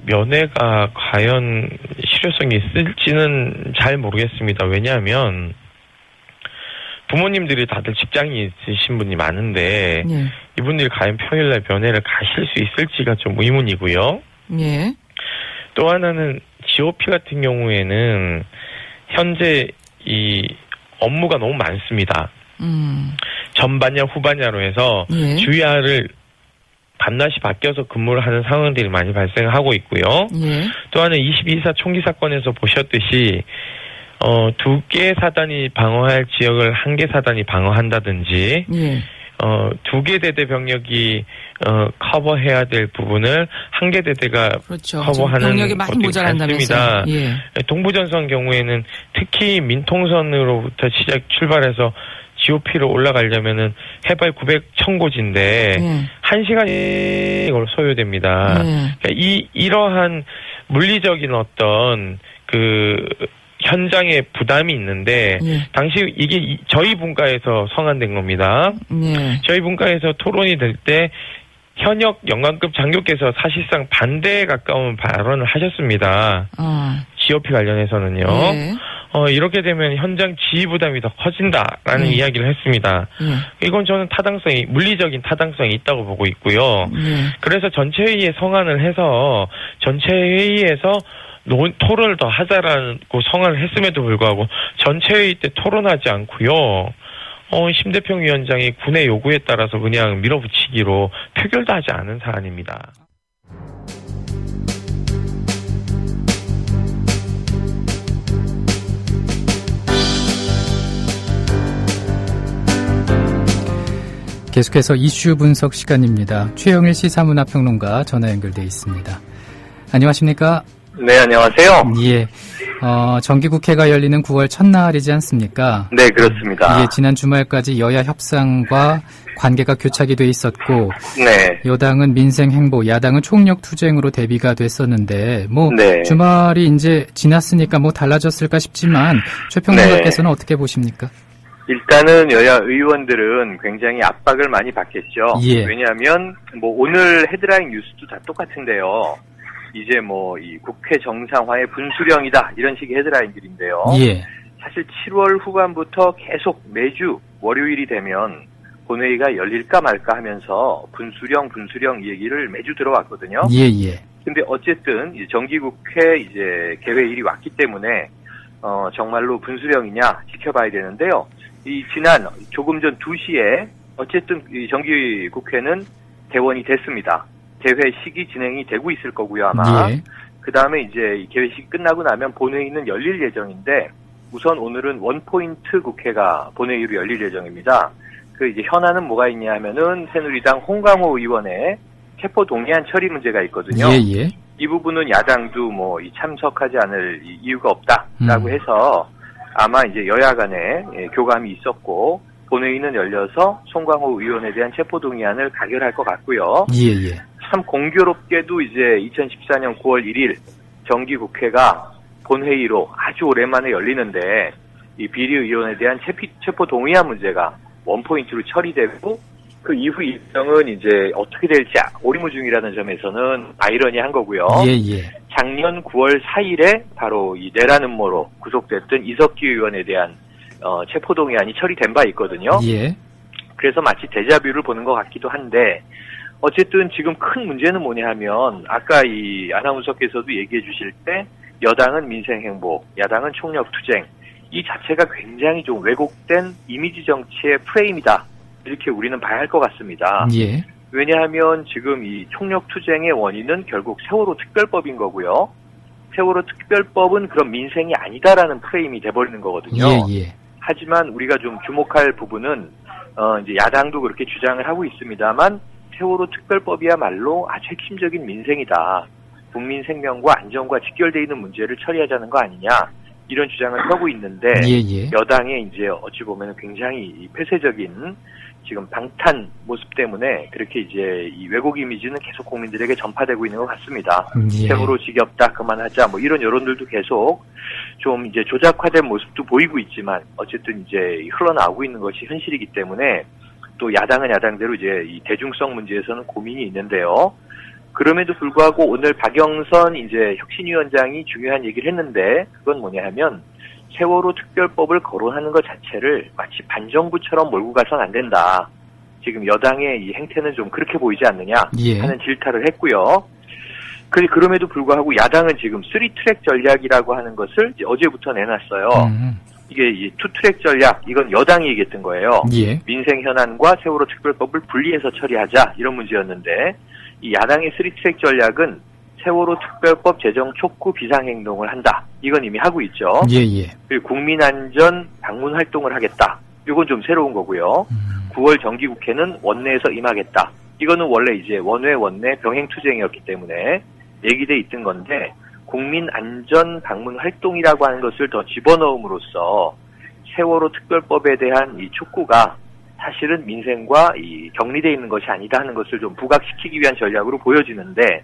면회가 과연 실효성이 있을지는 잘 모르겠습니다. 왜냐하면 부모님들이 다들 직장이 있으신 분이 많은데 예. 이분들이 과연 평일날 면회를 가실 수 있을지가 좀 의문이고요. 예. 또 하나는 GOP 같은 경우에는 현재 이 업무가 너무 많습니다. 전반야 후반야로 해서 예. 주야를 밤낮이 바뀌어서 근무를 하는 상황들이 많이 발생하고 있고요. 예. 또 하나는 22사 총기 사건에서 보셨듯이 2개 사단이 방어할 지역을 1개 사단이 방어한다든지, 예. 2개 대대 병력이, 커버해야 될 부분을 1개 대대가 그렇죠. 커버하는 병력이 많이 것들이 모자란다면서요. 많습니다. 예. 동부전선 경우에는 특히 민통선으로부터 출발해서 GOP로 올라가려면은 해발 1000고지인데, 예. 1시간이 소요됩니다. 예. 그러니까 이러한 물리적인 어떤 현장에 부담이 있는데 예. 당시 이게 저희 분과에서 성안된 겁니다. 예. 저희 분과에서 토론이 될 때 현역 영관급 장교께서 사실상 반대에 가까운 발언을 하셨습니다. GOP 관련해서는요. 예. 이렇게 되면 현장 지휘 부담이 더 커진다라는 이야기를 했습니다. 이건 저는 물리적인 타당성이 있다고 보고 있고요. 그래서 전체 회의에 성안을 해서 전체 회의에서 토론을 더 하자라고 성안을 했음에도 불구하고 전체 회의 때 토론하지 않고요. 심대평 위원장이 군의 요구에 따라서 그냥 밀어붙이기로 표결도 하지 않은 사안입니다. 계속해서 이슈 분석 시간입니다. 최영일 시사문화평론가 전화 연결돼 있습니다. 안녕하십니까? 네, 안녕하세요. 예. 정기국회가 열리는 9월 첫날이지 않습니까? 네, 그렇습니다. 예, 지난 주말까지 여야 협상과 관계가 교착이 돼 있었고, 네. 여당은 민생 행보, 야당은 총력 투쟁으로 대비가 됐었는데, 네. 주말이 이제 지났으니까 달라졌을까 싶지만, 최 평론가께서는 어떻게 보십니까? 일단은 여야 의원들은 굉장히 압박을 많이 받겠죠. 예. 왜냐하면 오늘 헤드라인 뉴스도 다 똑같은데요. 이제 이 국회 정상화의 분수령이다 이런 식의 헤드라인들인데요. 예. 사실 7월 후반부터 계속 매주 월요일이 되면 본회의가 열릴까 말까 하면서 분수령 얘기를 매주 들어왔거든요. 예. 근데 어쨌든 정기국회 이제 개회일이 왔기 때문에 정말로 분수령이냐 지켜봐야 되는데요. 지난 조금 전 2시에 어쨌든 이 정기국회는 개원이 됐습니다. 개회식이 진행이 되고 있을 거고요, 아마. 예. 그 다음에 이제 이 개회식이 끝나고 나면 본회의는 열릴 예정인데, 우선 오늘은 원포인트 국회가 본회의로 열릴 예정입니다. 이제 현안은 뭐가 있냐 하면은 새누리당 홍광호 의원의 체포 동의안 처리 문제가 있거든요. 예. 이 부분은 야당도 참석하지 않을 이유가 없다라고 해서 아마 이제 여야 간에 교감이 있었고, 본회의는 열려서 송광호 의원에 대한 체포동의안을 가결할 것 같고요. 예. 참 공교롭게도 이제 2014년 9월 1일 정기국회가 본회의로 아주 오랜만에 열리는데 이 비리의원에 대한 체포동의안 문제가 원포인트로 처리되고 그 이후 일정은 이제 어떻게 될지 오리무중이라는 점에서는 아이러니한 거고요. 예. 작년 9월 4일에 바로 이 내라는 모로 구속됐던 이석기 의원에 대한 체포동의안이 처리된 바 있거든요. 예. 그래서 마치 데자뷰를 보는 것 같기도 한데 어쨌든 지금 큰 문제는 뭐냐 하면 아까 이 아나운서께서도 얘기해 주실 때 여당은 민생행복, 야당은 총력투쟁 이 자체가 굉장히 좀 왜곡된 이미지 정치의 프레임이다. 이렇게 우리는 봐야 할 것 같습니다. 예. 왜냐하면 지금 이 총력투쟁의 원인은 결국 세월호 특별법인 거고요. 세월호 특별법은 그런 민생이 아니다라는 프레임이 돼버리는 거거든요. 예. 하지만 우리가 좀 주목할 부분은 이제 야당도 그렇게 주장을 하고 있습니다만 세월호 특별법이야말로 아주 핵심적인 민생이다. 국민 생명과 안전과 직결되어 있는 문제를 처리하자는 거 아니냐. 이런 주장을 하고 있는데 예. 여당의 이제 어찌 보면 굉장히 폐쇄적인 지금 방탄 모습 때문에 그렇게 이제 이 왜곡 이미지는 계속 국민들에게 전파되고 있는 것 같습니다. 예. 세월호 지겹다 그만하자 뭐 이런 여론들도 계속 좀 이제 조작화된 모습도 보이고 있지만 어쨌든 이제 흘러나오고 있는 것이 현실이기 때문에 또 야당은 야당대로 이제 이 대중성 문제에서는 고민이 있는데요. 그럼에도 불구하고 오늘 박영선 이제 혁신위원장이 중요한 얘기를 했는데 그건 뭐냐 하면 세월호 특별법을 거론하는 것 자체를 마치 반정부처럼 몰고 가선 안 된다. 지금 여당의 이 행태는 좀 그렇게 보이지 않느냐 하는 질타를 했고요. 그럼에도 불구하고 야당은 지금 3트랙 전략이라고 하는 것을 이제 어제부터 내놨어요. 이게 이 2트랙 전략, 이건 여당이 얘기했던 거예요. 예. 민생 현안과 세월호 특별법을 분리해서 처리하자 이런 문제였는데 이 야당의 3트랙 전략은 세월호 특별법 제정 촉구 비상행동을 한다. 이건 이미 하고 있죠. 예. 그리고 국민안전 방문 활동을 하겠다. 이건 좀 새로운 거고요. 9월 정기국회는 원내에서 임하겠다. 이거는 원래 이제 원내 병행투쟁이었기 때문에 얘기돼 있던 건데 국민안전 방문 활동이라고 하는 것을 더 집어넣음으로써 세월호 특별법에 대한 이 촉구가 사실은 민생과 이 격리되어 있는 것이 아니다 하는 것을 좀 부각시키기 위한 전략으로 보여지는데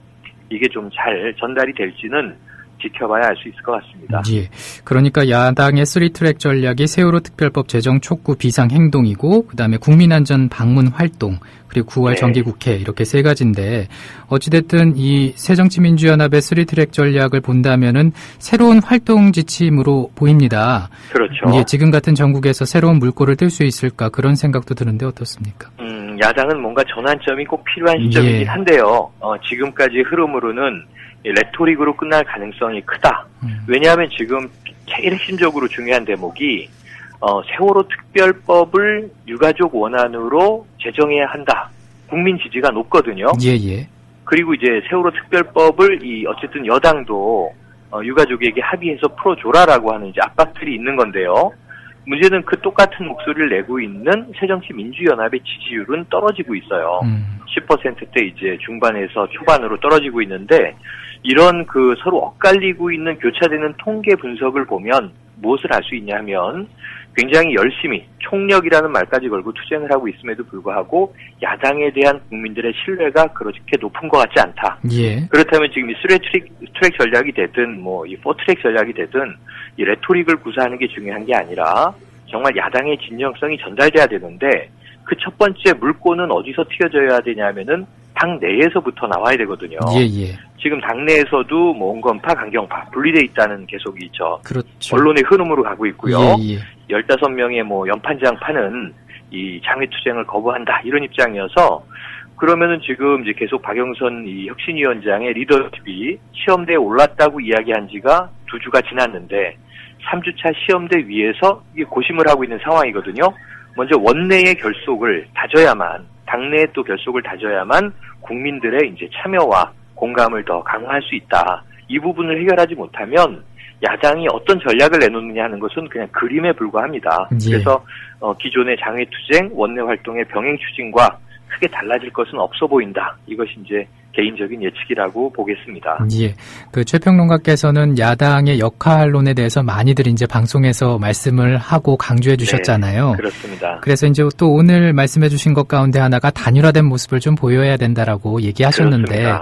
이게 좀 잘 전달이 될지는 지켜봐야 알 수 있을 것 같습니다. 예. 그러니까 야당의 3트랙 전략이 세월호 특별법 제정 촉구 비상 행동이고 그다음에 국민안전 방문 활동 그리고 9월 정기국회 이렇게 세 가지인데 어찌됐든 이 새정치민주연합의 3트랙 전략을 본다면은 새로운 활동 지침으로 보입니다. 그렇죠. 예, 지금 같은 정국에서 새로운 물꼬를 뜰 수 있을까 그런 생각도 드는데 어떻습니까? 야당은 뭔가 전환점이 꼭 필요한 시점이긴 한데요. 지금까지 흐름으로는 레토릭으로 끝날 가능성이 크다. 왜냐하면 지금 제일 핵심적으로 중요한 대목이 세월호 특별법을 유가족 원안으로 제정해야 한다. 국민 지지가 높거든요. 예. 그리고 이제 세월호 특별법을 어쨌든 여당도 유가족에게 합의해서 풀어줘라라고 하는 이제 압박들이 있는 건데요. 문제는 그 똑같은 목소리를 내고 있는 새정치민주연합의 지지율은 떨어지고 있어요. 10%대 이제 중반에서 초반으로 떨어지고 있는데 이런 그 서로 엇갈리고 있는 교차되는 통계 분석을 보면 무엇을 알 수 있냐 하면 굉장히 열심히 총력이라는 말까지 걸고 투쟁을 하고 있음에도 불구하고 야당에 대한 국민들의 신뢰가 그렇게 높은 것 같지 않다. 예. 그렇다면 지금 이 3트랙 전략이 되든 이 4트랙 전략이 되든 이 레토릭을 구사하는 게 중요한 게 아니라 정말 야당의 진정성이 전달돼야 되는데 그 첫 번째 물꼬는 어디서 튀어져야 되냐면은 당 내에서부터 나와야 되거든요. 예. 지금 당내에서도 온건파, 강경파 분리돼 있다는 계속이 그렇죠. 언론의 흐름으로 가고 있고요. 예. 15명의 연판장파는 이 장외투쟁을 거부한다 이런 입장이어서 그러면은 지금 이제 계속 박영선 이 혁신위원장의 리더십이 시험대에 올랐다고 이야기한 지가 2주가 지났는데 3주차 시험대 위에서 이게 고심을 하고 있는 상황이거든요. 먼저 원내의 결속을 다져야만 당내의 또 결속을 다져야만 국민들의 이제 참여와 공감을 더 강화할 수 있다. 이 부분을 해결하지 못하면 야당이 어떤 전략을 내놓느냐 하는 것은 그냥 그림에 불과합니다. 예. 그래서 기존의 장외투쟁, 원내활동의 병행 추진과 크게 달라질 것은 없어 보인다. 이것이 이제 개인적인 예측이라고 보겠습니다. 예. 그 최평론가께서는 야당의 역할론에 대해서 많이들 이제 방송에서 말씀을 하고 강조해 주셨잖아요. 네, 그렇습니다. 그래서 이제 또 오늘 말씀해 주신 것 가운데 하나가 단일화된 모습을 좀 보여야 된다라고 얘기하셨는데, 네.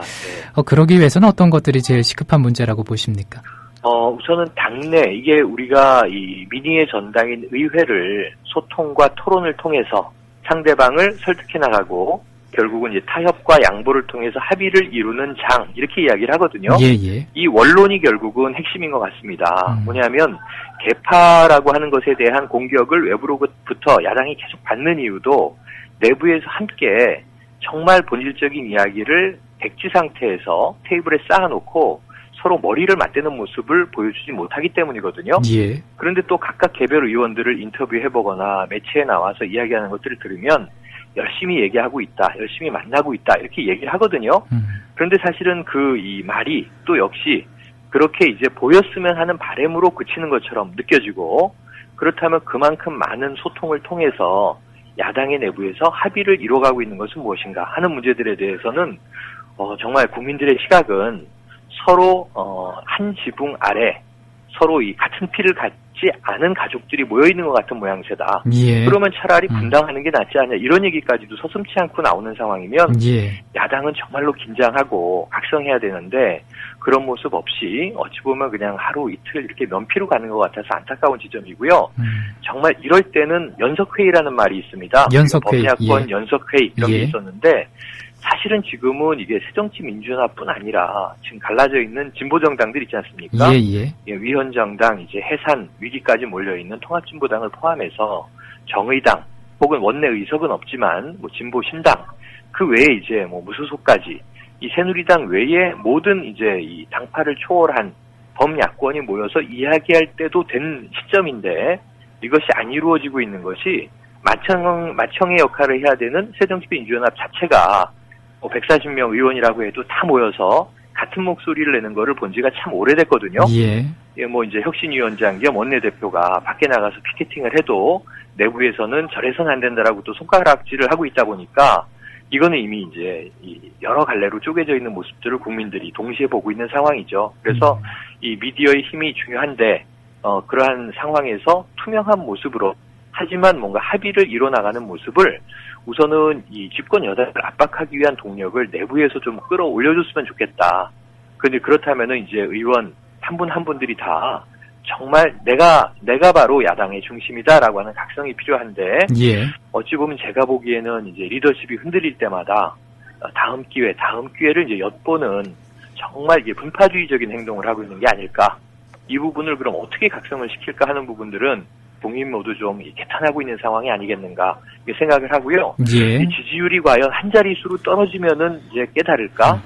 그러기 위해서는 어떤 것들이 제일 시급한 문제라고 보십니까? 우선은 당내, 이게 우리가 이 민의의 전당인 의회를 소통과 토론을 통해서 상대방을 설득해 나가고 결국은 이제 타협과 양보를 통해서 합의를 이루는 장 이렇게 이야기를 하거든요. 예. 이 원론이 결국은 핵심인 것 같습니다. 뭐냐면 개파라고 하는 것에 대한 공격을 외부로부터 야당이 계속 받는 이유도 내부에서 함께 정말 본질적인 이야기를 백지 상태에서 테이블에 쌓아놓고 서로 머리를 맞대는 모습을 보여주지 못하기 때문이거든요. 예. 그런데 또 각각 개별 의원들을 인터뷰해보거나 매체에 나와서 이야기하는 것들을 들으면 열심히 얘기하고 있다, 열심히 만나고 있다 이렇게 얘기를 하거든요. 그런데 사실은 이 말이 또 역시 그렇게 이제 보였으면 하는 바람으로 그치는 것처럼 느껴지고 그렇다면 그만큼 많은 소통을 통해서 야당의 내부에서 합의를 이뤄가고 있는 것은 무엇인가 하는 문제들에 대해서는 정말 국민들의 시각은 서로 한 지붕 아래 서로 이 같은 피를 갖지 않은 가족들이 모여있는 것 같은 모양새다. 예. 그러면 차라리 분당하는 게 낫지 않냐 이런 얘기까지도 서슴지 않고 나오는 상황이면 예. 야당은 정말로 긴장하고 각성해야 되는데 그런 모습 없이 어찌 보면 그냥 하루 이틀 이렇게 면피로 가는 것 같아서 안타까운 지점이고요. 정말 이럴 때는 연석회의라는 말이 있습니다. 연석회의. 범야권 예. 연석회의 이런 게 예. 있었는데 사실은 지금은 이게 새정치민주연합뿐 아니라 지금 갈라져 있는 진보정당들 있지 않습니까? 예. 위헌정당, 이제 해산 위기까지 몰려있는 통합진보당을 포함해서 정의당 혹은 원내 의석은 없지만 진보신당 그 외에 이제 무소속까지 이 새누리당 외에 모든 이제 이 당파를 초월한 범야권이 모여서 이야기할 때도 된 시점인데 이것이 안 이루어지고 있는 것이 마청의 역할을 해야 되는 새정치민주연합 자체가 140명 의원이라고 해도 다 모여서 같은 목소리를 내는 거를 본 지가 참 오래됐거든요. 예. 이제 혁신위원장 겸 원내대표가 밖에 나가서 피켓팅을 해도 내부에서는 저래서는 안 된다라고 또 손가락질을 하고 있다 보니까 이거는 이미 이제 여러 갈래로 쪼개져 있는 모습들을 국민들이 동시에 보고 있는 상황이죠. 그래서 이 미디어의 힘이 중요한데 그러한 상황에서 투명한 모습으로 하지만 뭔가 합의를 이뤄나가는 모습을 우선은 이 집권 여당을 압박하기 위한 동력을 내부에서 좀 끌어올려줬으면 좋겠다. 그런데 그렇다면은 이제 의원 한 분 한 분들이 다 정말 내가 바로 야당의 중심이다라고 하는 각성이 필요한데 예. 어찌 보면 제가 보기에는 이제 리더십이 흔들릴 때마다 다음 기회를 이제 엿보는 정말 이게 분파주의적인 행동을 하고 있는 게 아닐까. 이 부분을 그럼 어떻게 각성을 시킬까 하는 부분들은 국민 모두 좀 개탄하고 있는 상황이 아니겠는가 이렇게 생각을 하고요. 예. 지지율이 과연 한 자릿수로 떨어지면은 이제 깨달을까?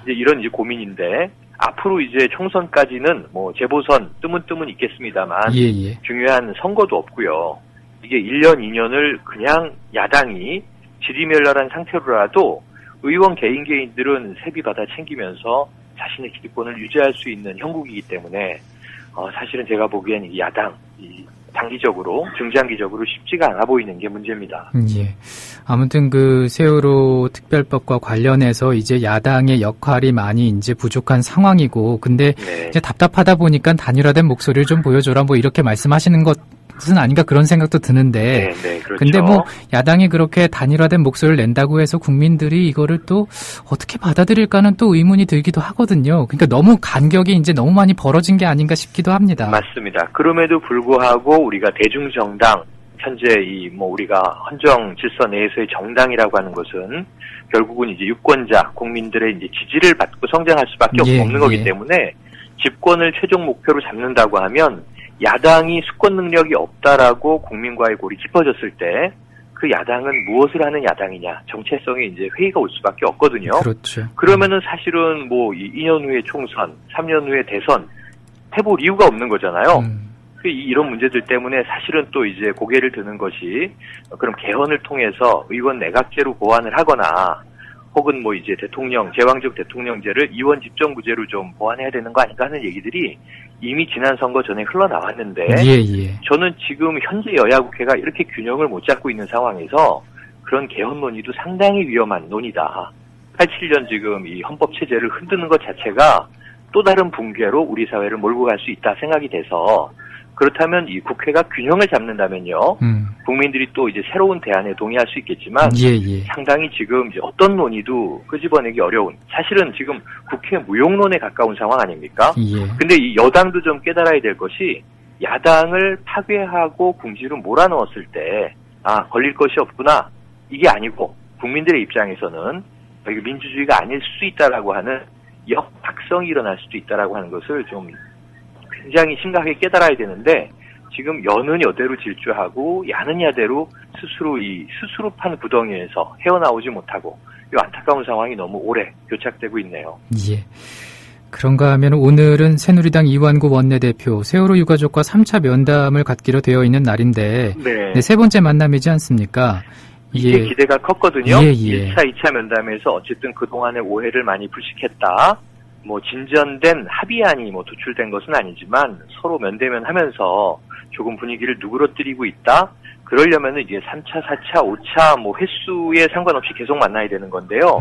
이제 이런 이제 고민인데 앞으로 이제 총선까지는 재보선 뜨문뜨문 있겠습니다만 예. 중요한 선거도 없고요. 이게 1년 2년을 그냥 야당이 지리멸렬한 상태로라도 의원 개인들은 세비 받아 챙기면서 자신의 기득권을 유지할 수 있는 형국이기 때문에 사실은 제가 보기엔 이 야당 단기적으로 중장기적으로 쉽지가 않아 보이는 게 문제입니다. 예. 아무튼 그 세월호 특별법과 관련해서 이제 야당의 역할이 많이 이제 부족한 상황이고 근데 네. 이제 답답하다 보니까 단일화된 목소리를 좀 보여줘라 이렇게 말씀하시는 것은 아닌가 그런 생각도 드는데 네, 그렇죠. 근데 야당이 그렇게 단일화된 목소리를 낸다고 해서 국민들이 이거를 또 어떻게 받아들일까는 또 의문이 들기도 하거든요. 그러니까 너무 간격이 이제 너무 많이 벌어진 게 아닌가 싶기도 합니다. 맞습니다. 그럼에도 불구하고 우리가 대중정당 현재 우리가 헌정 질서 내에서의 정당이라고 하는 것은 결국은 이제 유권자 국민들의 이제 지지를 받고 성장할 수밖에 없는 거기 때문에 집권을 최종 목표로 잡는다고 하면 야당이 수권 능력이 없다라고 국민과의 골이 깊어졌을 때 그 야당은 무엇을 하는 야당이냐 정체성에 이제 회의가 올 수밖에 없거든요. 그렇죠. 그러면은 사실은 2년 후에 총선, 3년 후에 대선 해볼 이유가 없는 거잖아요. 이런 문제들 때문에 사실은 또 이제 고개를 드는 것이 그럼 개헌을 통해서 의원 내각제로 보완을 하거나 혹은 이제 제왕적 대통령제를 의원 집정부제로 좀 보완해야 되는 거 아닌가 하는 얘기들이 이미 지난 선거 전에 흘러나왔는데 저는 지금 현재 여야 국회가 이렇게 균형을 못 잡고 있는 상황에서 그런 개헌 논의도 상당히 위험한 논의다. 87년 지금 이 헌법 체제를 흔드는 것 자체가 또 다른 붕괴로 우리 사회를 몰고 갈 수 있다 생각이 돼서 그렇다면 이 국회가 균형을 잡는다면요. 국민들이 또 이제 새로운 대안에 동의할 수 있겠지만 상당히 지금 이제 어떤 논의도 끄집어내기 어려운 사실은 지금 국회 무용론에 가까운 상황 아닙니까? 근데 이 여당도 좀 깨달아야 될 것이 야당을 파괴하고 궁지로 몰아넣었을 때 걸릴 것이 없구나. 이게 아니고 국민들의 입장에서는 이게 민주주의가 아닐 수 있다라고 하는 역박성이 일어날 수도 있다라고 하는 것을 좀 굉장히 심각하게 깨달아야 되는데 지금 여는 여대로 질주하고 야는 야대로 스스로 판 구덩이에서 헤어나오지 못하고 이 안타까운 상황이 너무 오래 교착되고 있네요. 예. 그런가 하면 오늘은 새누리당 이완구 원내대표 세월호 유가족과 3차 면담을 갖기로 되어 있는 날인데 네, 세 번째 만남이지 않습니까? 이게 기대가 컸거든요. 예. 1차, 2차 면담에서 어쨌든 그동안의 오해를 많이 불식했다. 진전된 합의안이 도출된 것은 아니지만 서로 면대면 하면서 조금 분위기를 누그러뜨리고 있다. 그러려면은 이제 3차, 4차, 5차 횟수에 상관없이 계속 만나야 되는 건데요.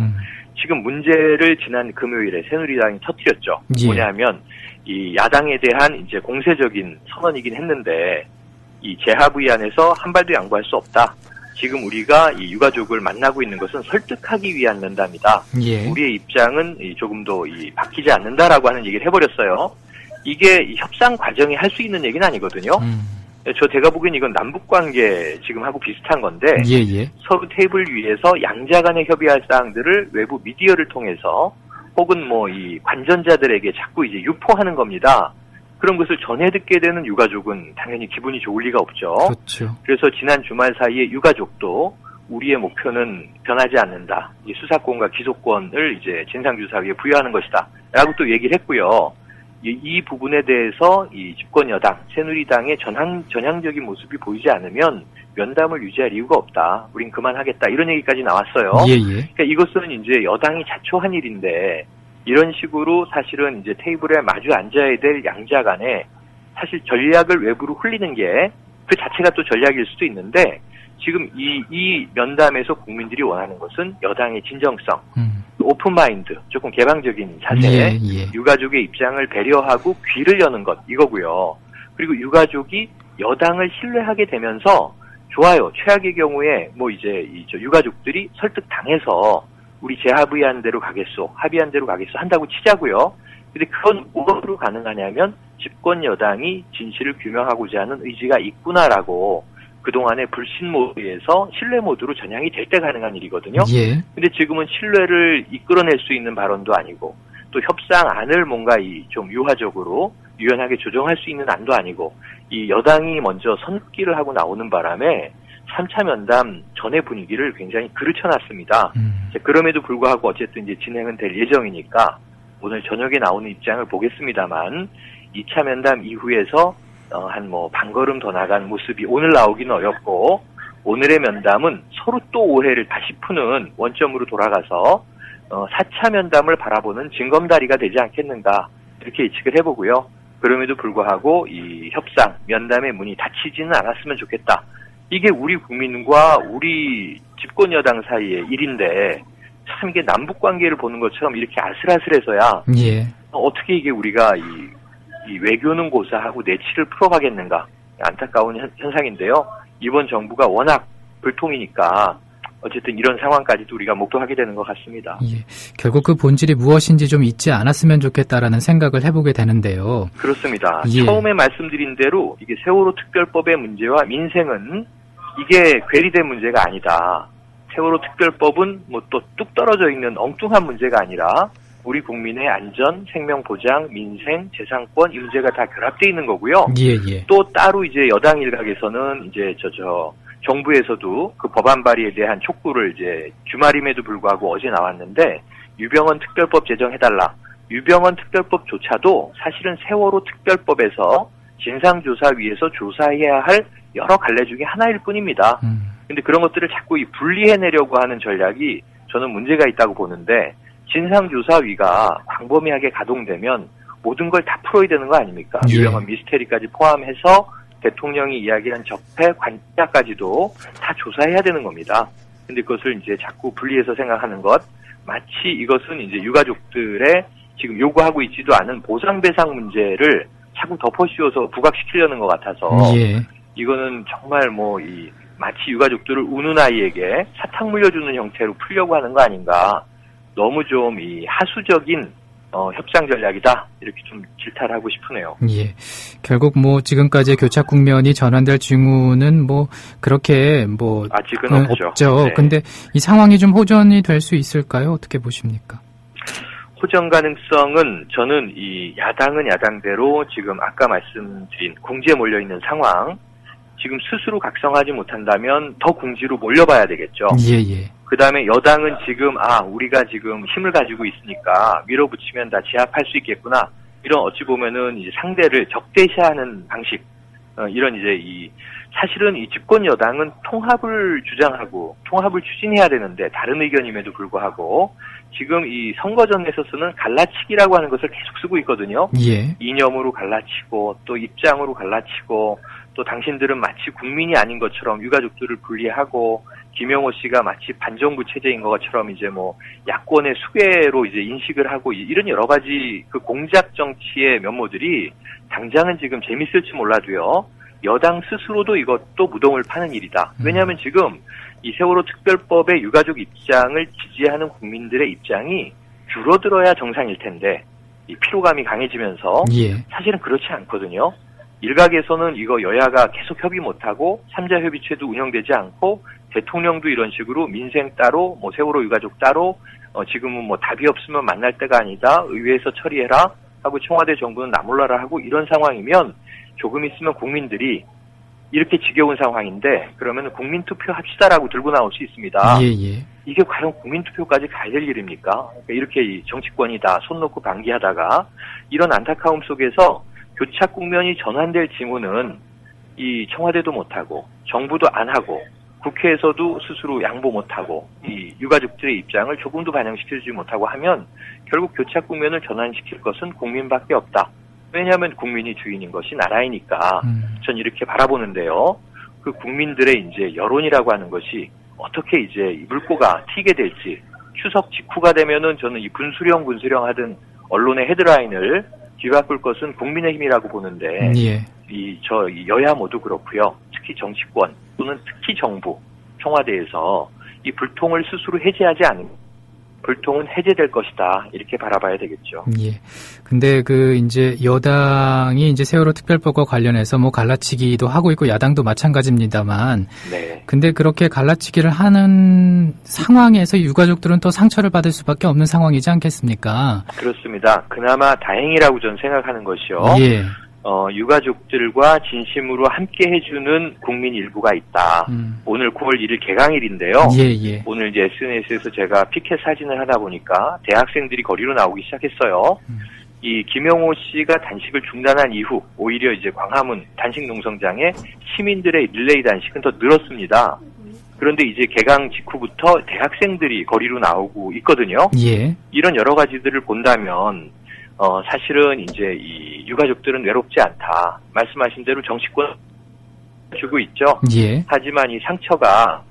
지금 문제를 지난 금요일에 새누리당이 터뜨렸죠. 예. 뭐냐면 이 야당에 대한 이제 공세적인 선언이긴 했는데 이 재합의안에서 한 발도 양보할 수 없다. 지금 우리가 이 유가족을 만나고 있는 것은 설득하기 위한 면담이다. 예. 우리의 입장은 조금 더 바뀌지 않는다라고 하는 얘기를 해버렸어요. 이게 협상 과정이 할 수 있는 얘기는 아니거든요. 제가 보기엔 이건 남북관계 지금 하고 비슷한 건데 예. 서로 테이블 위에서 양자 간에 협의할 사항들을 외부 미디어를 통해서 혹은 이 관전자들에게 자꾸 이제 유포하는 겁니다. 그런 것을 전해 듣게 되는 유가족은 당연히 기분이 좋을 리가 없죠. 그렇죠. 그래서 지난 주말 사이에 유가족도 우리의 목표는 변하지 않는다. 이 수사권과 기소권을 이제 진상조사위에 부여하는 것이다. 라고 또 얘기를 했고요. 이 부분에 대해서 이 집권 여당, 새누리당의 전향적인 모습이 보이지 않으면 면담을 유지할 이유가 없다. 우린 그만하겠다. 이런 얘기까지 나왔어요. 예. 그러니까 이것은 이제 여당이 자초한 일인데 이런 식으로 사실은 이제 테이블에 마주 앉아야 될 양자 간에 사실 전략을 외부로 흘리는 게 그 자체가 또 전략일 수도 있는데 지금 이 면담에서 국민들이 원하는 것은 여당의 진정성, 오픈마인드, 조금 개방적인 자세, 유가족의 입장을 배려하고 귀를 여는 것 이거고요. 그리고 유가족이 여당을 신뢰하게 되면서 좋아요. 최악의 경우에 이제 유가족들이 설득당해서 우리 재합의한 대로 가겠소, 합의한 대로 가겠소 한다고 치자고요. 근데 그건 무엇으로 가능하냐면 집권 여당이 진실을 규명하고자 하는 의지가 있구나라고 그동안의 불신 모드에서 신뢰 모드로 전향이 될 때 가능한 일이거든요. 예. 근데 지금은 신뢰를 이끌어낼 수 있는 발언도 아니고 또 협상안을 뭔가 좀 유화적으로 유연하게 조정할 수 있는 안도 아니고 이 여당이 먼저 선긋기를 하고 나오는 바람에 3차 면담 전의 분위기를 굉장히 그르쳐놨습니다. 그럼에도 불구하고 어쨌든 이제 진행은 될 예정이니까 오늘 저녁에 나오는 입장을 보겠습니다만 2차 면담 이후에서 한 반걸음 더 나간 모습이 오늘 나오기는 어렵고 오늘의 면담은 서로 또 오해를 다시 푸는 원점으로 돌아가서 4차 면담을 바라보는 징검다리가 되지 않겠는가 이렇게 예측을 해보고요. 그럼에도 불구하고 이 협상, 면담의 문이 닫히지는 않았으면 좋겠다. 이게 우리 국민과 우리 집권 여당 사이의 일인데 참 이게 남북 관계를 보는 것처럼 이렇게 아슬아슬해서야 어떻게 이게 우리가 이 외교는 고사하고 내치를 풀어가겠는가 안타까운 현상인데요. 이번 정부가 워낙 불통이니까 어쨌든 이런 상황까지도 우리가 목도하게 되는 것 같습니다. 예, 결국 그 본질이 무엇인지 좀 잊지 않았으면 좋겠다라는 생각을 해보게 되는데요. 그렇습니다. 처음에 말씀드린 대로 이게 세월호 특별법의 문제와 민생은 이게 괴리된 문제가 아니다. 세월호 특별법은 또 뚝 떨어져 있는 엉뚱한 문제가 아니라 우리 국민의 안전, 생명 보장, 민생, 재산권 이 문제가 다 결합되어 있는 거고요. 또 따로 이제 여당 일각에서는 이제 정부에서도 그 법안 발의에 대한 촉구를 이제 주말임에도 불구하고 어제 나왔는데 유병헌 특별법 제정해달라. 유병헌 특별법조차도 사실은 세월호 특별법에서 진상조사위에서 조사해야 할 여러 갈래 중에 하나일 뿐입니다. 근데 그런 것들을 자꾸 분리해내려고 하는 전략이 저는 문제가 있다고 보는데 진상조사위가 광범위하게 가동되면 모든 걸 다 풀어야 되는 거 아닙니까? 유병헌 미스테리까지 포함해서 대통령이 이야기한 적폐, 관자까지도 다 조사해야 되는 겁니다. 근데 그것을 이제 자꾸 분리해서 생각하는 것, 마치 이것은 이제 유가족들의 지금 요구하고 있지도 않은 보상배상 문제를 자꾸 덮어씌워서 부각시키려는 것 같아서 이거는 정말 마치 유가족들을 우는 아이에게 사탕 물려주는 형태로 풀려고 하는 거 아닌가. 너무 좀 하수적인 협상 전략이다. 이렇게 좀 질타를 하고 싶으네요. 예. 결국 뭐 지금까지의 교착 국면이 전환될 징후는 뭐 그렇게 뭐 아직은 없죠. 네. 근데 이 상황이 좀 호전이 될 수 있을까요? 어떻게 보십니까? 호전 가능성은 저는 이 야당은 야당대로 지금 아까 말씀드린 궁지에 몰려있는 상황, 지금 스스로 각성하지 못한다면 더 궁지로 몰려봐야 되겠죠. 예. 그 다음에 여당은 지금, 우리가 지금 힘을 가지고 있으니까 밀어붙이면 다 제압할 수 있겠구나. 이런 어찌 보면은 이제 상대를 적대시하는 방식, 이런 이제 사실은 이 집권 여당은 통합을 주장하고 통합을 추진해야 되는데 다른 의견임에도 불구하고 지금 이 선거전에서 쓰는 갈라치기라고 하는 것을 계속 쓰고 있거든요. 예. 이념으로 갈라치고 또 입장으로 갈라치고 또 당신들은 마치 국민이 아닌 것처럼 유가족들을 분리하고 김영호 씨가 마치 반정부 체제인 것처럼 이제 뭐 야권의 수괴로 이제 인식을 하고 이런 여러 가지 그 공작 정치의 면모들이 당장은 지금 재밌을지 몰라도요. 여당 스스로도 이것도 무덤을 파는 일이다. 왜냐하면 지금 이 세월호 특별법의 유가족 입장을 지지하는 국민들의 입장이 줄어들어야 정상일 텐데 이 피로감이 강해지면서 사실은 그렇지 않거든요. 일각에서는 이거 여야가 계속 협의 못하고 3자 협의체도 운영되지 않고 대통령도 이런 식으로 민생 따로 뭐 세월호 유가족 따로 지금은 뭐 답이 없으면 만날 때가 아니다. 의회에서 처리해라 하고 청와대 정부는 나몰라라 하고 이런 상황이면 조금 있으면 국민들이 이렇게 지겨운 상황인데 그러면 국민투표 합시다라고 들고 나올 수 있습니다. 이게 과연 국민투표까지 가야 될 일입니까? 그러니까 이렇게 이 정치권이 다 손 놓고 방기하다가 이런 안타까움 속에서 교착 국면이 전환될 징후는 이 청와대도 못하고 정부도 안 하고 국회에서도 스스로 양보 못하고 이 유가족들의 입장을 조금도 반영시켜주지 못하고 하면 결국 교착 국면을 전환시킬 것은 국민밖에 없다. 왜냐하면 국민이 주인인 것이 나라이니까 전 이렇게 바라보는데요. 그 국민들의 이제 여론이라고 하는 것이 어떻게 이제 물꼬가 튀게 될지 추석 직후가 되면은 저는 이 분수령 하던 언론의 헤드라인을 뒤바꿀 것은 국민의힘이라고 보는데 이 여야 모두 그렇고요. 특히 정치권 또는 특히 정부 청와대에서 이 불통을 스스로 해제하지 않으면 불통은 해제될 것이다. 이렇게 바라봐야 되겠죠. 근데 이제 여당이 이제 세월호 특별법과 관련해서 뭐 갈라치기도 하고 있고 야당도 마찬가지입니다만. 근데 그렇게 갈라치기를 하는 상황에서 유가족들은 또 상처를 받을 수밖에 없는 상황이지 않겠습니까? 그렇습니다. 그나마 다행이라고 저는 생각하는 것이요. 유가족들과 진심으로 함께 해주는 국민 일부가 있다. 오늘 9월 1일 개강일인데요. 오늘 이제 SNS에서 제가 피켓 사진을 하다 보니까 대학생들이 거리로 나오기 시작했어요. 이 김영호 씨가 단식을 중단한 이후 오히려 이제 광화문 단식 농성장에 시민들의 릴레이 단식은 더 늘었습니다. 그런데 이제 개강 직후부터 대학생들이 거리로 나오고 있거든요. 이런 여러 가지들을 본다면 사실은 이제 이 유가족들은 외롭지 않다. 말씀하신 대로 정치권 주고 있죠. 하지만 이 상처가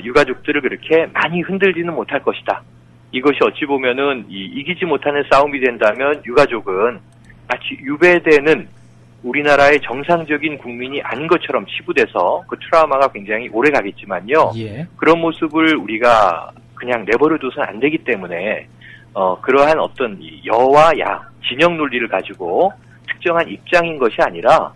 유가족들을 그렇게 많이 흔들지는 못할 것이다. 이것이 어찌 보면은 이기지 못하는 싸움이 된다면 유가족은 마치 유배되는 우리나라의 정상적인 국민이 아닌 것처럼 치부돼서 그 트라우마가 굉장히 오래 가겠지만요. 그런 모습을 우리가 그냥 내버려둬서는 안 되기 때문에 그러한 어떤 여와 야, 진영 논리를 가지고 특정한 입장인 것이 아니라,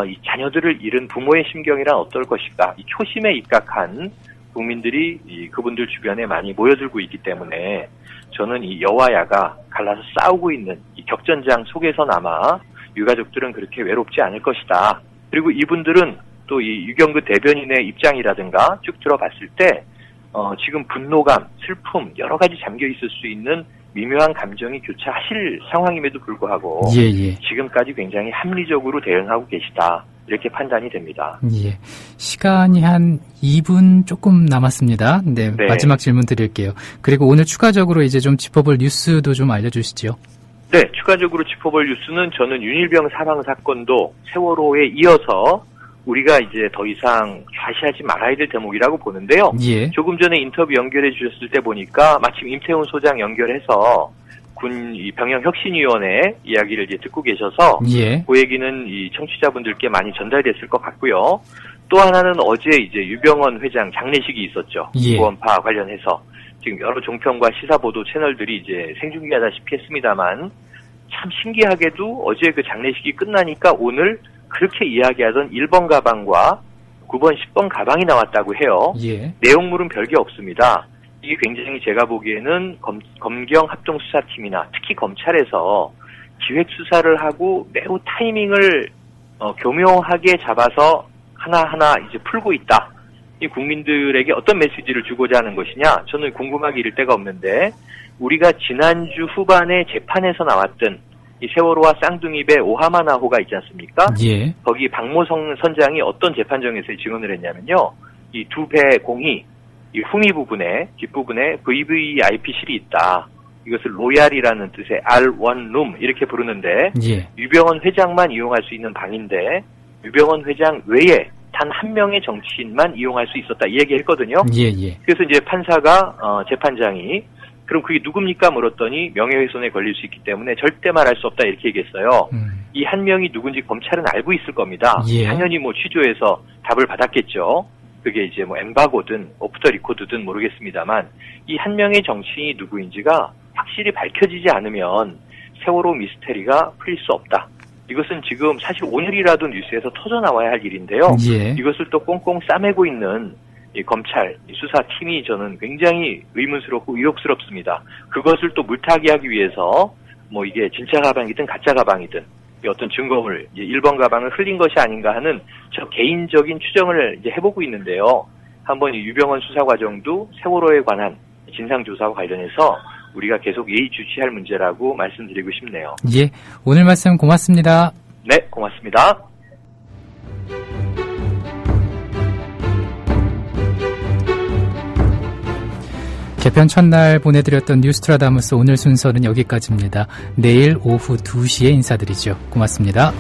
이 자녀들을 잃은 부모의 심경이란 어떨 것일까? 이 초심에 입각한 국민들이 그분들 주변에 많이 모여들고 있기 때문에 저는 이 여와 야가 갈라서 싸우고 있는 이 격전장 속에서나마 유가족들은 그렇게 외롭지 않을 것이다. 그리고 이분들은 또 이 유경규 대변인의 입장이라든가 쭉 들어봤을 때 지금 분노감, 슬픔 여러 가지 잠겨 있을 수 있는 미묘한 감정이 교차하실 상황임에도 불구하고 지금까지 굉장히 합리적으로 대응하고 계시다. 이렇게 판단이 됩니다. 시간이 한 2분 조금 남았습니다. 마지막 질문 드릴게요. 그리고 오늘 추가적으로 이제 좀 짚어볼 뉴스도 좀 알려주시죠. 추가적으로 짚어볼 뉴스는 저는 윤일병 사망 사건도 세월호에 이어서 우리가 이제 더 이상 좌시하지 말아야 될 대목이라고 보는데요. 조금 전에 인터뷰 연결해 주셨을 때 보니까 마침 임태훈 소장 연결해서 군 병영혁신위원회 이야기를 이제 듣고 계셔서 그 얘기는 이 청취자분들께 많이 전달됐을 것 같고요. 또 하나는 어제 이제 유병헌 회장 장례식이 있었죠. 구원파 관련해서 지금 여러 종편과 시사보도 채널들이 이제 생중계하다시피 했습니다만 참 신기하게도 어제 그 장례식이 끝나니까 오늘 그렇게 이야기하던 1번 가방과 9번, 10번 가방이 나왔다고 해요. 예. 내용물은 별게 없습니다. 이게 굉장히 제가 보기에는 검경 합동수사팀이나 특히 검찰에서 기획수사를 하고 매우 타이밍을 교묘하게 잡아서 하나하나 이제 풀고 있다. 이 국민들에게 어떤 메시지를 주고자 하는 것이냐? 저는 궁금하기 이를 데가 없는데 우리가 지난주 후반에 재판에서 나왔던 이 세월호와 쌍둥이배 오하마나호가 있지 않습니까? 예. 거기 박모성 선장이 어떤 재판정에서 증언을 했냐면요. 이 두 배 공이 이 후미 부분에 뒷부분에 VVIP실이 있다. 이것을 로얄이라는 뜻의 R1룸 이렇게 부르는데 예. 유병헌 회장만 이용할 수 있는 방인데 유병헌 회장 외에 단 한 명의 정치인만 이용할 수 있었다 이 얘기했거든요. 예. 그래서 이제 판사가 재판장이 그럼 그게 누굽니까 물었더니 명예훼손에 걸릴 수 있기 때문에 절대 말할 수 없다 이렇게 얘기했어요. 이 한 명이 누군지 검찰은 알고 있을 겁니다. 예. 당연히 뭐 취조해서 답을 받았겠죠. 그게 이제 뭐 엠바고든 오프 더 리코드든 모르겠습니다만 이 한 명의 정치인이 누구인지가 확실히 밝혀지지 않으면 세월호 미스테리가 풀릴 수 없다. 이것은 지금 사실 오늘이라도 뉴스에서 터져 나와야 할 일인데요. 예. 이것을 또 꽁꽁 싸매고 있는 이 검찰, 이 수사팀이 저는 굉장히 의문스럽고 의혹스럽습니다. 그것을 또 물타기하기 위해서 뭐 이게 진짜 가방이든 가짜 가방이든 이 어떤 증거물, 이제 1번 가방을 흘린 것이 아닌가 하는 저 개인적인 추정을 이제 해보고 있는데요. 한번 이 유병헌 수사 과정도 세월호에 관한 진상조사와 관련해서 우리가 계속 예의주시할 문제라고 말씀드리고 싶네요. 예. 오늘 말씀 고맙습니다. 네, 고맙습니다. 개편 첫날 보내드렸던 뉴스트라다무스 오늘 순서는 여기까지입니다. 내일 오후 2시에 인사드리죠. 고맙습니다.